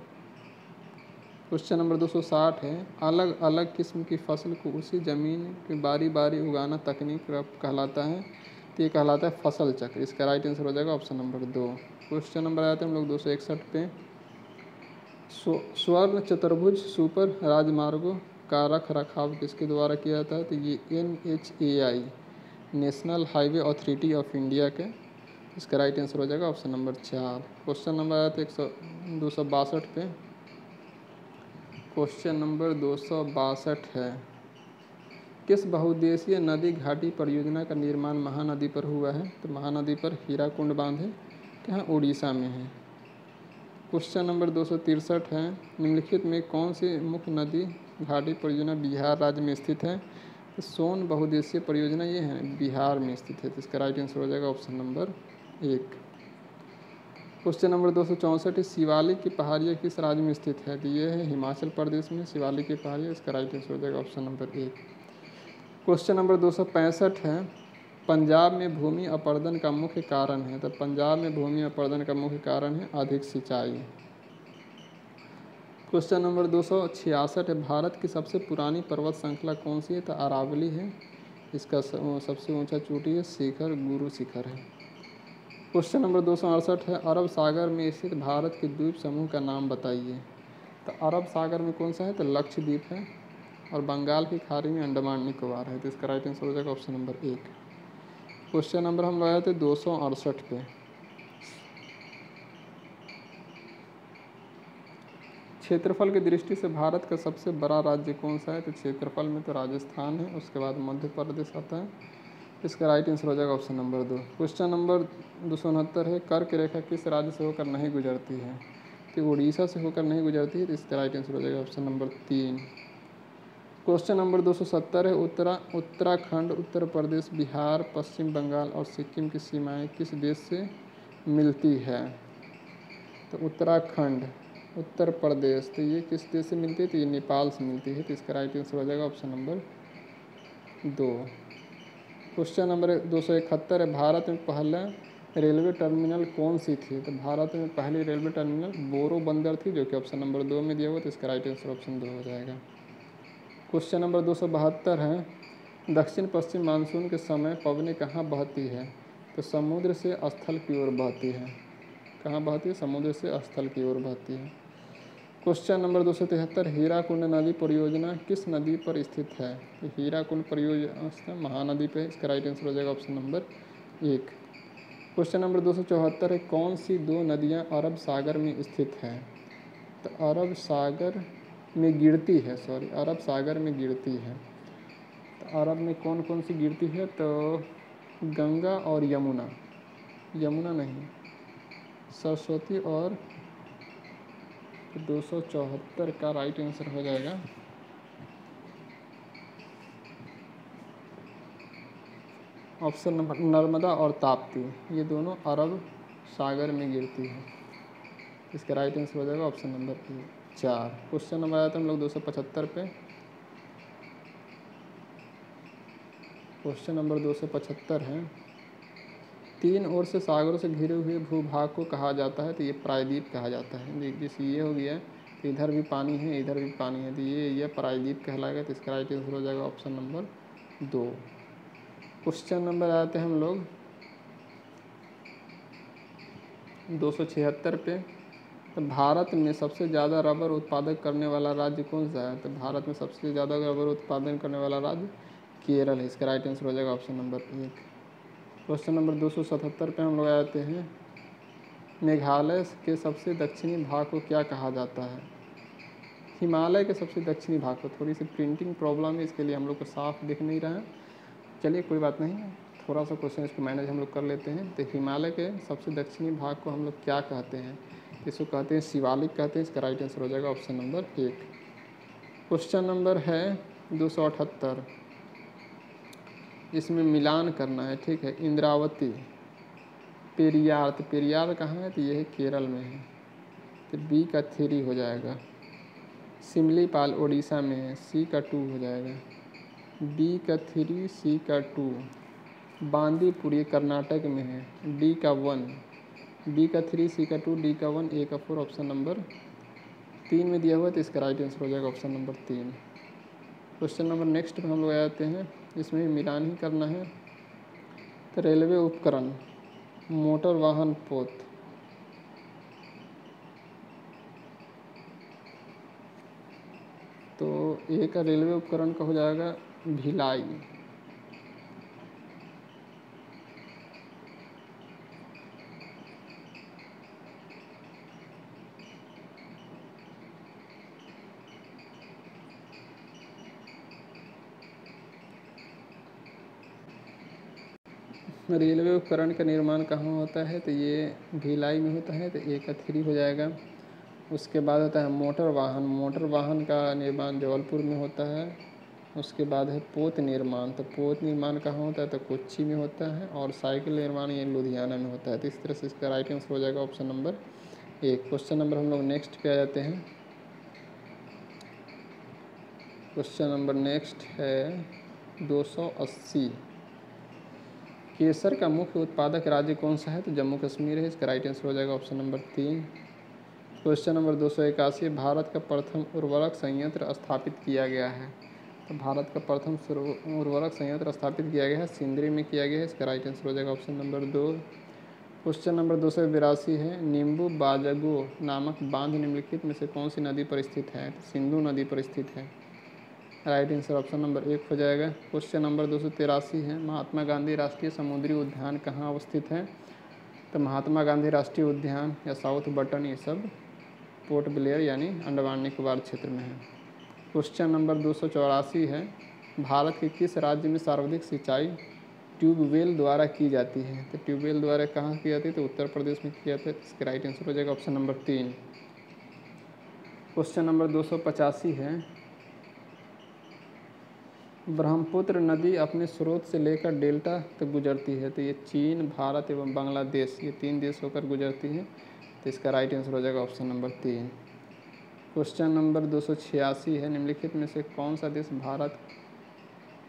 क्वेश्चन नंबर 260 है, अलग अलग किस्म की फसल को उसी ज़मीन की बारी बारी उगाना तकनीक कहलाता है? तो ये कहलाता है फसल चक्र। इसका राइट आंसर हो जाएगा ऑप्शन नंबर 2। क्वेश्चन नंबर आते हैं हम लोग 261 पे, स्वर्ण चतुर्भुज सुपर राजमार्गों का रख रखाव किसके द्वारा किया जाता है? तो ये NHAI, national highway authority of India के। इसका राइट आंसर हो जाएगा ऑप्शन नंबर 4। क्वेश्चन नंबर आते हैं 262 पे। क्वेश्चन नंबर 262 है, किस बहुउद्देशीय नदी घाटी परियोजना का निर्माण महानदी पर हुआ है? तो महानदी पर हीराकुंड बांध है, कहाँ? उड़ीसा में है। क्वेश्चन नंबर 263 है, निम्नलिखित में कौन सी मुख्य नदी घाटी परियोजना बिहार राज्य में स्थित है? तो सोन बहुउद्देशीय परियोजना ये है बिहार में स्थित है। तो इसका राइट आंसर हो जाएगा option number 1। Question number 264, Shivalik की पहाड़ियाँ किस राज्य में स्थित है? तो ये है हिमाचल प्रदेश में शिवालिक की पहाड़ियाँ। इसका राइट आंसर हो जाएगा ऑप्शन नंबर 1। क्वेश्चन नंबर 265 है, पंजाब में भूमि अपरदन का मुख्य कारण है? तो पंजाब में भूमि अपरदन का मुख्य कारण है अधिक सिंचाई। क्वेश्चन नंबर 266 है, भारत की सबसे पुरानी पर्वत श्रृंखला कौन सी है? तो अरावली है। इसका सबसे ऊंचा चोटी है शिखर गुरु शिखर है। क्वेश्चन नंबर 268 है, अरब सागर में स्थित भारत के द्वीप समूह का नाम बताइए। तो अरब सागर में कौन सा है? तो लक्षद्वीप है, और बंगाल की खाड़ी में अंडमान निकोबार है। तो इसका राइट आंसर हो जाएगा ऑप्शन नंबर 1। क्वेश्चन नंबर हम लगाए थे 268 पे। क्षेत्रफल की दृष्टि से भारत का सबसे बड़ा राज्य कौन सा है? तो क्षेत्रफल में तो राजस्थान है, उसके बाद मध्य प्रदेश आता है। इसका राइट आंसर हो जाएगा ऑप्शन नंबर 2। क्वेश्चन नंबर 269 है, कर्क रेखा किस राज्य से होकर नहीं गुजरती है? तो उड़ीसा से होकर नहीं गुजरती है, तो इसका राइट आंसर हो जाएगा ऑप्शन नंबर 3। क्वेश्चन नंबर 270 है, उत्तराखंड, उत्तर प्रदेश, बिहार, पश्चिम बंगाल और सिक्किम की सीमाएं किस देश से मिलती है? तो उत्तराखंड, उत्तर प्रदेश, तो ये किस देश से मिलती है? तो ये नेपाल से मिलती है, तो इसका राइट आंसर हो जाएगा ऑप्शन नंबर 2। क्वेश्चन नंबर 271 है, भारत में पहला रेलवे टर्मिनल कौन सी थी? तो भारत में पहली रेलवे टर्मिनल बोरो बंदर थी, जो कि ऑप्शन नंबर 2 में दिया हुआ, तो इसका राइट आंसर ऑप्शन 2 हो जाएगा। क्वेश्चन नंबर 272 है, दक्षिण पश्चिम मानसून के समय पवनें कहाँ बहती है? तो समुद्र से स्थल की ओर बहती है। कहाँ बहती है? समुद्र से स्थल की ओर बहती है। क्वेश्चन नंबर 273, हीराकुंड नदी परियोजना किस नदी पर स्थित है? तो हीराकुंड परियोजना महानदी पे, इसका राइट आंसर हो जाएगा ऑप्शन नंबर 1। क्वेश्चन नंबर 274 है, कौन सी दो नदियां अरब सागर में स्थित हैं? तो अरब सागर में गिरती है, अरब सागर में गिरती है। तो अरब में कौन कौन सी गिरती है? तो गंगा और यमुना, यमुना नहीं, सरस्वती और 274 का राइट आंसर हो जाएगा ऑप्शन नंबर नर्मदा और ताप्ती, ये दोनों अरब सागर में गिरती है। इसका राइट आंसर हो जाएगा ऑप्शन नंबर 4। क्वेश्चन नंबर आया था हम लोग 275 पे। क्वेश्चन नंबर 275 है, तीन ओर से सागरों से घिरे हुए भूभाग को कहा जाता है? तो ये प्रायद्वीप कहा जाता है। जैसे ये हो गया, तो इधर भी पानी है, इधर भी पानी है, तो ये प्रायद्वीप कहलाएगा। तो इसका राइट आंसर हो जाएगा ऑप्शन नंबर 2। क्वेश्चन नंबर आते हैं हम लोग 276 पे। तो भारत में सबसे ज़्यादा रबर उत्पादन करने वाला राज्य कौन सा है? तो भारत में सबसे ज़्यादा रबर उत्पादन करने वाला राज्य केरल है। इसका राइट आंसर हो जाएगा ऑप्शन नंबर 1। क्वेश्चन नंबर 277 पे हम लोग आते हैं, मेघालय के सबसे दक्षिणी भाग को क्या कहा जाता है? हिमालय के सबसे दक्षिणी भाग को, थोड़ी सी प्रिंटिंग प्रॉब्लम है, इसके लिए हम लोग को साफ दिख नहीं रहा है। चलिए कोई बात नहीं, थोड़ा सा क्वेश्चन इसको मैनेज हम लोग कर लेते हैं। तो हिमालय के सबसे दक्षिणी भाग को हम लोग क्या कहते हैं? इसको कहते हैं शिवालिक कहते हैं। इसका राइट आंसर हो जाएगा ऑप्शन नंबर 1। क्वेश्चन नंबर है 278, इसमें मिलान करना है, ठीक है। इंद्रावती, पेरियार, तो पेरियार कहाँ है? तो ये है केरल में है, तो बी का 3 हो जाएगा। सिमलीपाल उड़ीसा में है, सी का 2 हो जाएगा। बी का 3, सी का 2। बांदीपुर ये कर्नाटक में है, डी का 1। बी का 3, सी का 2, डी का 1, ए का 4, ऑप्शन नंबर 3 में दिया हुआ, तो इसका राइट आंसर हो जाएगा option number 3। Question number next पर हम लोग आते हैं, इसमें मिलान ही करना है। तो रेलवे उपकरण, मोटर वाहन पोत, तो ए का रेलवे उपकरण का हो जाएगा भिलाई। रेलवे उपकरण का निर्माण कहाँ होता है? तो ये भिलाई में होता है, तो ए का 3 हो जाएगा। उसके बाद होता है मोटर वाहन, मोटर वाहन का निर्माण जबलपुर में होता है। उसके बाद है पोत निर्माण, तो पोत निर्माण कहाँ होता है? तो कोच्चि में होता है। और साइकिल निर्माण ये लुधियाना में होता है। तो इस तरह से इसका राइट आंसर हो जाएगा ऑप्शन नंबर 1। क्वेश्चन नंबर हम लोग नेक्स्ट पे आ जाते हैं। क्वेश्चन नंबर नेक्स्ट है 280, केसर का मुख्य उत्पादक राज्य कौन सा है? तो जम्मू कश्मीर है। इसका राइट आंसर हो जाएगा option number 3। Question number 281, Bharat का प्रथम उर्वरक संयंत्र स्थापित किया गया है? तो भारत का प्रथम उर्वरक संयंत्र स्थापित किया गया है, सिंदरी में किया गया है। इसका राइट आंसर हो जाएगा ऑप्शन नंबर 2। क्वेश्चन नंबर 282 है, नींबू बाजगो नामक बांध निम्नलिखित में से कौन सी नदी पर स्थित है? तो सिंधु नदी पर स्थित है। राइट आंसर ऑप्शन नंबर 1 हो जाएगा। क्वेश्चन नंबर 283 है, महात्मा गांधी राष्ट्रीय समुद्री उद्यान कहाँ अवस्थित है? तो महात्मा गांधी राष्ट्रीय उद्यान या साउथ बटन, ये सब पोर्ट ब्लेयर यानी अंडमान निकोबार क्षेत्र में है। क्वेश्चन नंबर 284 है, भारत के किस राज्य में सर्वाधिक सिंचाई ट्यूबवेल द्वारा की जाती है? तो ट्यूबवेल द्वारा कहाँ की जाती है? तो उत्तर प्रदेश में किया जाता है। इसका राइट आंसर हो जाएगा ऑप्शन नंबर 3। क्वेश्चन नंबर 285 है, ब्रह्मपुत्र नदी अपने स्रोत से लेकर डेल्टा तक गुजरती है। तो ये चीन, भारत एवं बांग्लादेश, ये 3 देश होकर गुजरती है। तो इसका राइट आंसर हो जाएगा ऑप्शन नंबर 3। क्वेश्चन नंबर 286 है, निम्नलिखित में से कौन सा देश भारत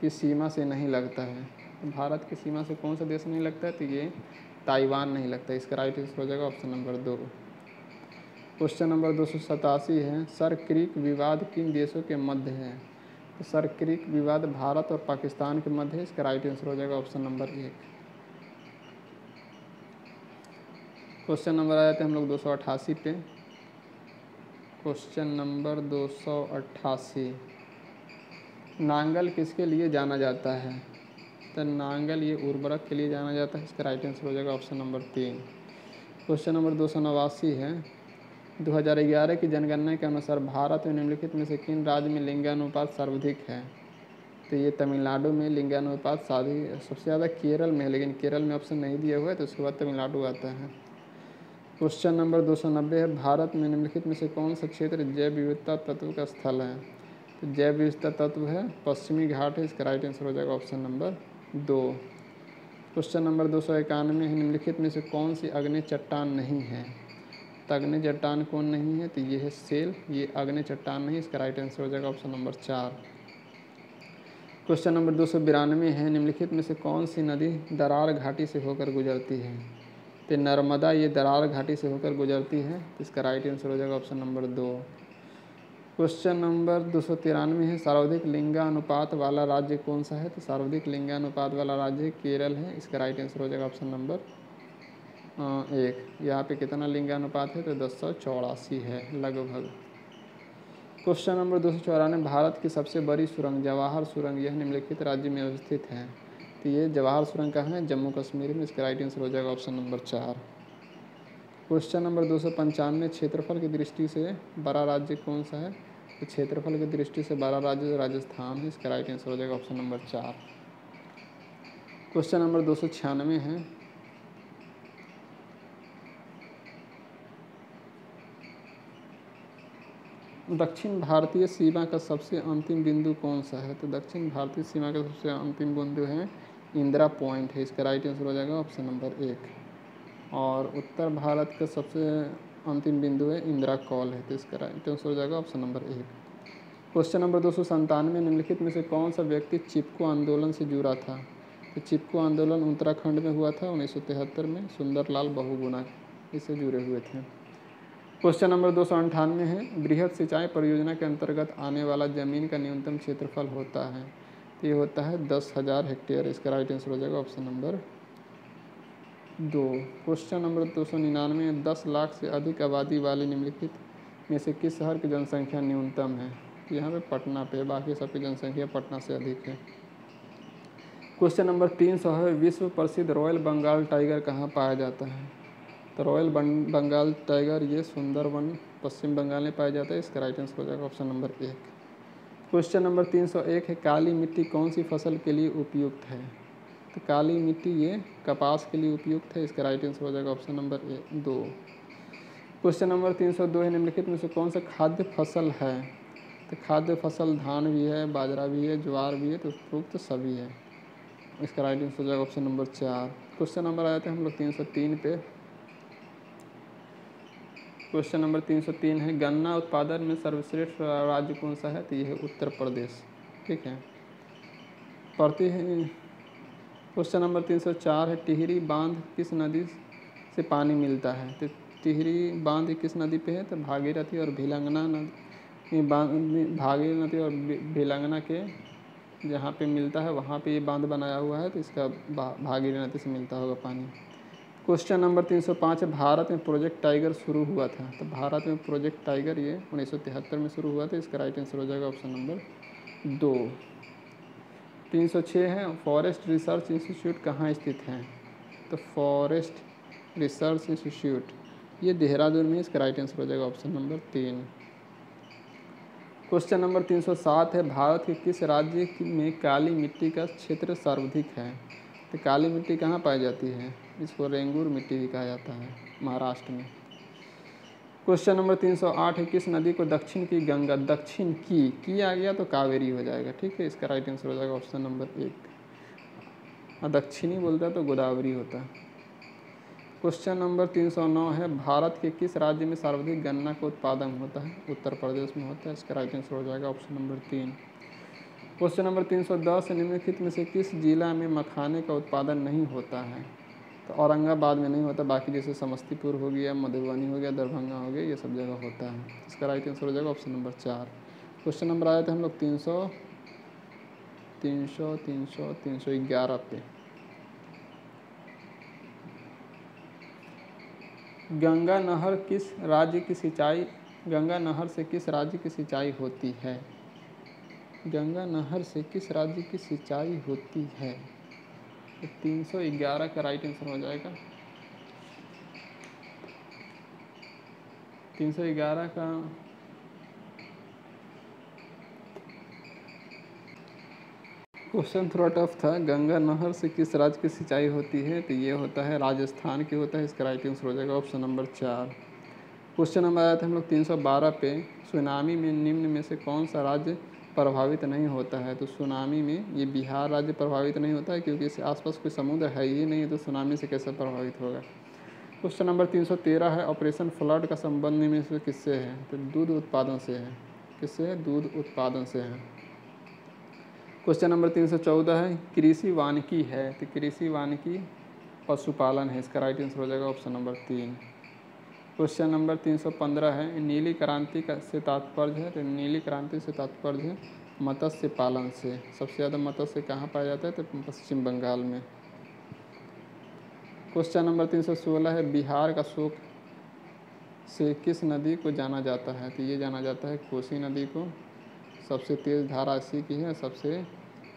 की सीमा से नहीं लगता है? तो भारत की सीमा से कौन सा देश नहीं लगता है? तो ये ताइवान नहीं लगता। इसका राइट आंसर हो जाएगा ऑप्शन नंबर 2। क्वेश्चन नंबर 287 है, सर क्रीक विवाद किन देशों के मध्य है? तो सर क्रीक विवाद भारत और पाकिस्तान के मध्य है। इसका राइट आंसर हो जाएगा ऑप्शन नंबर 1। क्वेश्चन नंबर आ जाते हैं हम लोग 288 पे। क्वेश्चन नंबर 288, नांगल किसके लिए जाना जाता है? तो नांगल ये उर्वरक के लिए जाना जाता है। इसका राइट आंसर हो जाएगा ऑप्शन नंबर 3। क्वेश्चन नंबर 289 है, 2011 की जनगणना के अनुसार भारत में निम्नलिखित में से किन राज्य में लिंगानुपात सर्वाधिक है? तो ये तमिलनाडु में लिंगानुपात सबसे ज़्यादा केरल में है, लेकिन केरल में ऑप्शन नहीं दिया हुआ है, तो उसके बाद तमिलनाडु आता है। क्वेश्चन नंबर 290 है, भारत में निम्नलिखित में से कौन सा क्षेत्र जैव विविधता तत्व का स्थल है? तो जैव विविधता तत्व है पश्चिमी घाट है। इसका राइट आंसर हो जाएगा ऑप्शन नंबर 2। क्वेश्चन नंबर 291 है, निम्नलिखित में से कौन सी आग्नेय चट्टान नहीं है? तो आग्नेय चट्टान कौन नहीं है? तो ये है सेल, ये आग्नेय चट्टान नहीं। इसका राइट आंसर हो जाएगा ऑप्शन नंबर 4। क्वेश्चन नंबर 292 है, निम्नलिखित में से कौन सी नदी दरार घाटी से होकर गुजरती है? तो नर्मदा ये दरार घाटी से होकर गुजरती है। तो इसका राइट आंसर हो जाएगा ऑप्शन नंबर 2। क्वेश्चन नंबर 293 है, सर्वाधिक लिंगानुपात वाला राज्य कौन सा है? तो सर्वाधिक लिंगानुपात वाला राज्य केरल है। इसका राइट आंसर हो जाएगा ऑप्शन नंबर 1। यहाँ पे कितना लिंगानुपात है? तो 1084 है लगभग। क्वेश्चन नंबर 294, भारत की सबसे बड़ी सुरंग जवाहर सुरंग यह निम्नलिखित राज्य में अवस्थित है। तो ये जवाहर सुरंग कहाँ है? जम्मू कश्मीर में। इसका राइट आंसर हो जाएगा ऑप्शन नंबर 4। क्वेश्चन नंबर 295, क्षेत्रफल की दृष्टि से बड़ा राज्य कौन सा है? तो क्षेत्रफल की दृष्टि से बड़ा राज्य राजस्थान है। इसका राइट आंसर हो जाएगा ऑप्शन नंबर 4। क्वेश्चन नंबर 296 है, दक्षिण भारतीय सीमा का सबसे अंतिम बिंदु कौन सा है? तो दक्षिण भारतीय सीमा का सबसे अंतिम बिंदु है इंदिरा पॉइंट है। इसका राइट आंसर हो जाएगा ऑप्शन नंबर 1। और उत्तर भारत का सबसे अंतिम बिंदु है इंदिरा कॉल है। तो इसका राइट आंसर हो जाएगा ऑप्शन नंबर 1। क्वेश्चन नंबर 297, निम्नलिखित में से कौन सा व्यक्ति चिपको आंदोलन से जुड़ा था? तो चिपको आंदोलन उत्तराखंड में हुआ था 1973 में। सुंदरलाल बहुगुणा इससे जुड़े हुए थे। क्वेश्चन नंबर 298 है, बृहद सिंचाई परियोजना के अंतर्गत आने वाला जमीन का न्यूनतम क्षेत्रफल होता है? तो ये होता है 10,000 हेक्टेयर। इसका राइट आंसर हो जाएगा option number 2। Question number 299, 10 lakh से अधिक आबादी वाले निम्नलिखित में से किस शहर की जनसंख्या न्यूनतम है? यहाँ पे पटना पे, बाकी सबकी जनसंख्या पटना से अधिक है। क्वेश्चन नंबर 300 है, विश्व प्रसिद्ध रॉयल बंगाल टाइगर कहाँ पाया जाता है? तो रॉयल बंगाल टाइगर ये सुंदरवन पश्चिम बंगाल में पाया जाता है। इसका राइट आंसर हो जाएगा ऑप्शन नंबर 1। क्वेश्चन नंबर 301 है, काली मिट्टी कौन सी फसल के लिए उपयुक्त है? तो काली मिट्टी ये कपास के लिए उपयुक्त है। इसका राइट आंसर हो जाएगा ऑप्शन नंबर 2। क्वेश्चन नंबर 302 है, निम्नलिखित में से कौन सा खाद्य फसल है? तो खाद्य फसल धान भी है, बाजरा भी है, ज्वार भी है, तो उपयुक्त सभी है। इसका राइट आंसर हो जाएगा ऑप्शन नंबर 4। क्वेश्चन नंबर आ जाते हैं हम लोग 303 पे। क्वेश्चन नंबर 303 है, गन्ना उत्पादन में सर्वश्रेष्ठ राज्य कौन सा है? तो ये है उत्तर प्रदेश। ठीक है। क्वेश्चन नंबर 304 है, टिहरी बांध किस नदी से पानी मिलता है? तो टिहरी बांध किस नदी पे है? तो भागीरथी और भिलंगना नदी। भागीरथी और भिलंगना के जहाँ पे मिलता है वहाँ पे ये बांध बनाया हुआ है। तो इसका भागीरथी नदी से मिलता होगा पानी। क्वेश्चन नंबर 305 है, भारत में प्रोजेक्ट टाइगर शुरू हुआ था? तो भारत में प्रोजेक्ट टाइगर ये 1973 में शुरू हुआ था। इसका राइट आंसर हो जाएगा ऑप्शन नंबर 2। 306 है, फॉरेस्ट रिसर्च इंस्टीट्यूट कहाँ स्थित है? तो फॉरेस्ट रिसर्च इंस्टीट्यूट ये देहरादून में, इसका राइट आंसर हो जाएगा ऑप्शन नंबर 3। क्वेश्चन नंबर 307 है, भारत के किस राज्य में काली मिट्टी का क्षेत्र सर्वाधिक है? तो काली मिट्टी कहाँ पाई जाती है? इसको रेंगूर मिट्टी भी कहा जाता है, महाराष्ट्र में। क्वेश्चन नंबर 308 है, किस नदी को दक्षिण की गंगा, दक्षिण की आ गया तो कावेरी हो जाएगा, ठीक है, इसका राइट आंसर हो जाएगा ऑप्शन नंबर 1। और दक्षिणी बोलता है तो गोदावरी होता है। क्वेश्चन नंबर 309 है, भारत के किस राज्य में सर्वाधिक गन्ना का उत्पादन होता है? उत्तर प्रदेश में होता है, इसका राइट आंसर हो जाएगा ऑप्शन नंबर 3। क्वेश्चन नंबर 310 है, निम्नलिखित में से किस जिला में मखाने का उत्पादन नहीं होता है? तो औरंगाबाद में नहीं होता, बाकी जैसे समस्तीपुर हो गया, मधुबनी हो गया, दरभंगा हो गया, ये सब जगह होता है। इसका राइट आंसर हो जाएगा ऑप्शन नंबर 4। क्वेश्चन नंबर आए थे हम लोग 311 पे। गंगा नहर से किस राज्य की सिंचाई होती है? गंगा नहर से किस राज्य की सिंचाई होती है? तो 311 का राइट आंसर हो जाएगा। 311 का क्वेश्चन थोड़ा टफ था। गंगा नहर से किस राज्य की सिंचाई होती है? तो ये होता है राजस्थान की होता है, इसका राइट आंसर हो जाएगा ऑप्शन नंबर 4। क्वेश्चन नंबर आया था हम लोग 312 पे, सुनामी में निम्न में से कौन सा राज्य प्रभावित नहीं होता है? तो सुनामी में ये बिहार राज्य प्रभावित नहीं होता है, क्योंकि इसके आसपास कोई समुद्र है ही नहीं, तो सुनामी से कैसे प्रभावित होगा। क्वेश्चन नंबर 313 है, ऑपरेशन फ्लड का संबंध में से किससे है? तो दूध उत्पादन से है। किससे है? दूध उत्पादन से है। क्वेश्चन नंबर 314 है, कृषि वानिकी है, तो कृषि वानिकी पशुपालन है, इसका राइट आंसर हो जाएगा ऑप्शन नंबर 3। क्वेश्चन नंबर 315 है, नीली क्रांति का से तात्पर्य है? तो नीली क्रांति से तात्पर्य है मत्स्य पालन से। सबसे ज़्यादा मत्स्य कहाँ पाया जाता है? तो पश्चिम बंगाल में। क्वेश्चन नंबर 316 है, बिहार का शोक से किस नदी को जाना जाता है? तो ये जाना जाता है कोसी नदी को। सबसे तेज़ धारा इसी की है, सबसे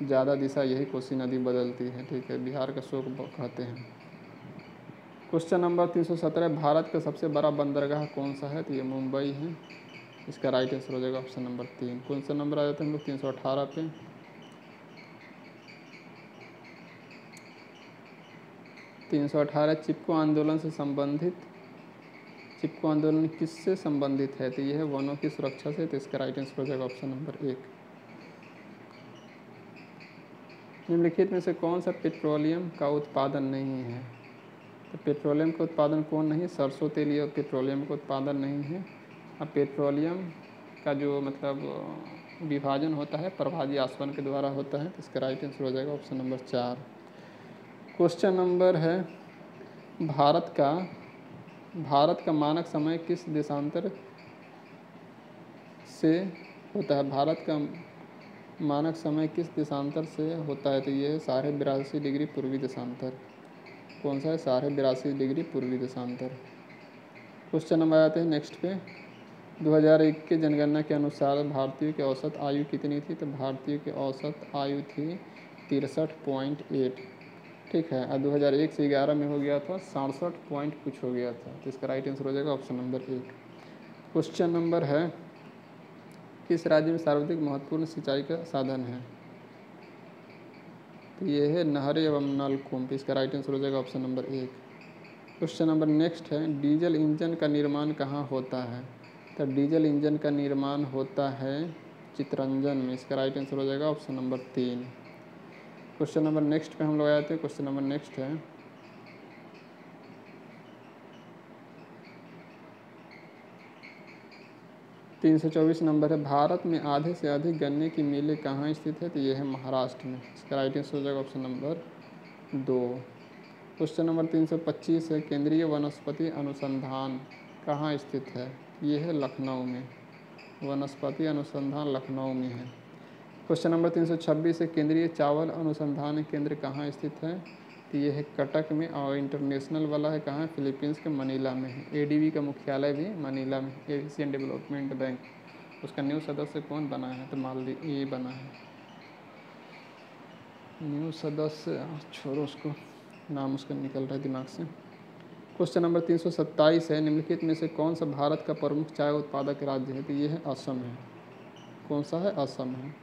ज़्यादा दिशा यही कोसी नदी बदलती है, ठीक है, बिहार का शोक कहते हैं। क्वेश्चन नंबर 317, भारत का सबसे बड़ा बंदरगाह कौन सा है? तो ये मुंबई है, इसका राइट आंसर हो जाएगा ऑप्शन नंबर 3। क्वेश्चन नंबर आ जाते हैं हम लोग 318 पे। 318 चिपको आंदोलन से संबंधित, चिपको आंदोलन किससे संबंधित है? तो ये है वनों की सुरक्षा से, तो इसका राइट आंसर हो जाएगा ऑप्शन नंबर 1। निम्नलिखित में से कौन सा पेट्रोलियम का उत्पादन नहीं है? तो पेट्रोलियम का उत्पादन कौन नहीं? सरसों तेल ये पेट्रोलियम का उत्पादन नहीं है। अब पेट्रोलियम का जो मतलब विभाजन होता है प्रभाजी आसवन के द्वारा होता है, तो इसका राइट आंसर हो जाएगा ऑप्शन नंबर 4। क्वेश्चन नंबर है, भारत का मानक समय किस देशांतर से होता है? भारत का मानक समय किस देशांतर से होता है? तो ये है 82.5 डिग्री पूर्वी देशांतर। कौन सा है? 82.5 डिग्री पूर्वी देशांतर। क्वेश्चन नंबर आते हैं नेक्स्ट पे, 2001 के जनगणना के अनुसार भारतीयों की औसत आयु कितनी थी? तो भारतीयों की औसत आयु थी 63.8, ठीक है। और 2001 से 11 में हो गया था 67 पॉइंट कुछ हो गया था, तो इसका राइट आंसर हो जाएगा ऑप्शन नंबर 1। क्वेश्चन नंबर है, किस राज्य में सर्वाधिक महत्वपूर्ण सिंचाई का साधन है? तो ये है नहरें एवं नलकूप, इसका राइट आंसर हो जाएगा option number 1। Question number next है, डीजल इंजन का निर्माण कहाँ होता है? तो डीजल इंजन का निर्माण होता है चितरंजन में, इसका राइट आंसर हो जाएगा option number 3। Question number next पे हम लोग आए थे। क्वेश्चन नंबर नेक्स्ट है, तीन सौ 24 नंबर है, भारत में आधे से अधिक गन्ने की मिलें कहाँ स्थित है? तो ये है महाराष्ट्र में, इसका राइट आंसर हो जाएगा ऑप्शन नंबर 2। क्वेश्चन नंबर 325 है, केंद्रीय वनस्पति अनुसंधान कहाँ स्थित है? ये है लखनऊ में, वनस्पति अनुसंधान लखनऊ में है। क्वेश्चन नंबर 326 है, केंद्रीय चावल अनुसंधान केंद्र कहाँ स्थित है? तो ये है कटक में, और इंटरनेशनल वाला है कहाँ? फिलीपींस के मनीला में है। एडीबी का मुख्यालय भी मनीला में, एशियन डेवलपमेंट बैंक। उसका न्यू सदस्य कौन बना है? तो मालदीव ये बना है न्यू सदस्य, छोड़ो उसको, नाम उसका निकल रहा है दिमाग से। क्वेश्चन नंबर 327 है, निम्नलिखित में से कौन सा भारत का प्रमुख चाय उत्पादक राज्य है? तो ये है असम है। कौन सा है? असम है।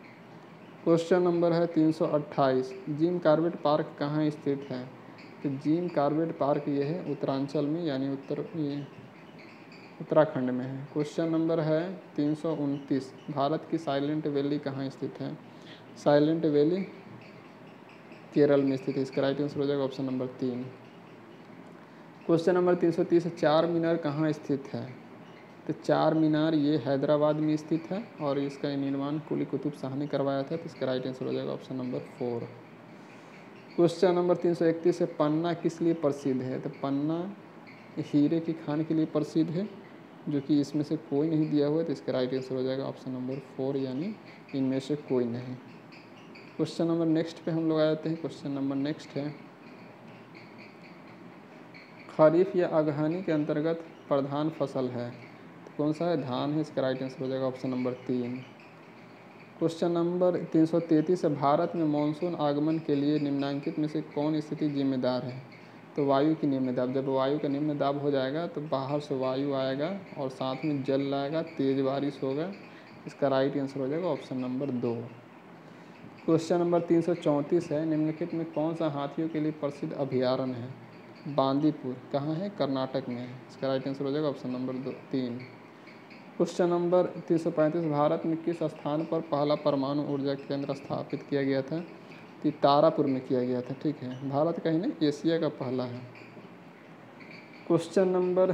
क्वेश्चन नंबर है 328, जिम कॉर्बेट पार्क कहाँ स्थित है? तो जिम कॉर्बेट पार्क ये है उत्तरांचल में, यानी ये उत्तराखंड में है। क्वेश्चन नंबर है 329, भारत की साइलेंट वैली कहाँ स्थित है? साइलेंट वैली केरल में स्थित है। इसका राइट आंसर हो जाएगा ऑप्शन नंबर 3। क्वेश्चन नंबर 330, चार मीनार कहाँ स्थित है? तो चार मीनार ये हैदराबाद में स्थित है और इसका निर्माण कुली कुतुब शाह ने करवाया था। तो इसका राइट आंसर हो जाएगा ऑप्शन नंबर 4। क्वेश्चन नंबर 331 है, पन्ना किस लिए प्रसिद्ध है? तो पन्ना हीरे की खान के लिए प्रसिद्ध है, जो कि इसमें से कोई नहीं दिया हुआ है। तो इसका राइट आंसर हो जाएगा ऑप्शन नंबर 4, यानी इनमें से कोई नहीं। क्वेश्चन नंबर नेक्स्ट पे हम लोग आ जाते हैं। क्वेश्चन नंबर नेक्स्ट है, खरीफ या अगहनी के अंतर्गत प्रधान फसल है? तो कौन सा है? धान है। इसका राइट आंसर हो जाएगा ऑप्शन नंबर 3। क्वेश्चन नंबर 333 है, भारत में मानसून आगमन के लिए निम्नलिखित में से कौन स्थिति जिम्मेदार है? तो वायु की निम्न दाब। जब वायु का निम्न दाब हो जाएगा तो बाहर से वायु आएगा और साथ में जल आएगा, तेज बारिश होगा। इसका राइट आंसर हो जाएगा ऑप्शन नंबर 2। क्वेश्चन नंबर 334 है, निम्नलिखित में कौन सा हाथियों के लिए प्रसिद्ध अभयारण्य है? बांदीपुर कहाँ है? कर्नाटक में है। इसका राइट आंसर हो जाएगा option number 3। Question number 335, Bharat में किस स्थान पर पहला परमाणु ऊर्जा केंद्र स्थापित किया गया था? तो तारापुर में किया गया था। ठीक है, भारत का ही नहीं, एशिया का पहला है। Question number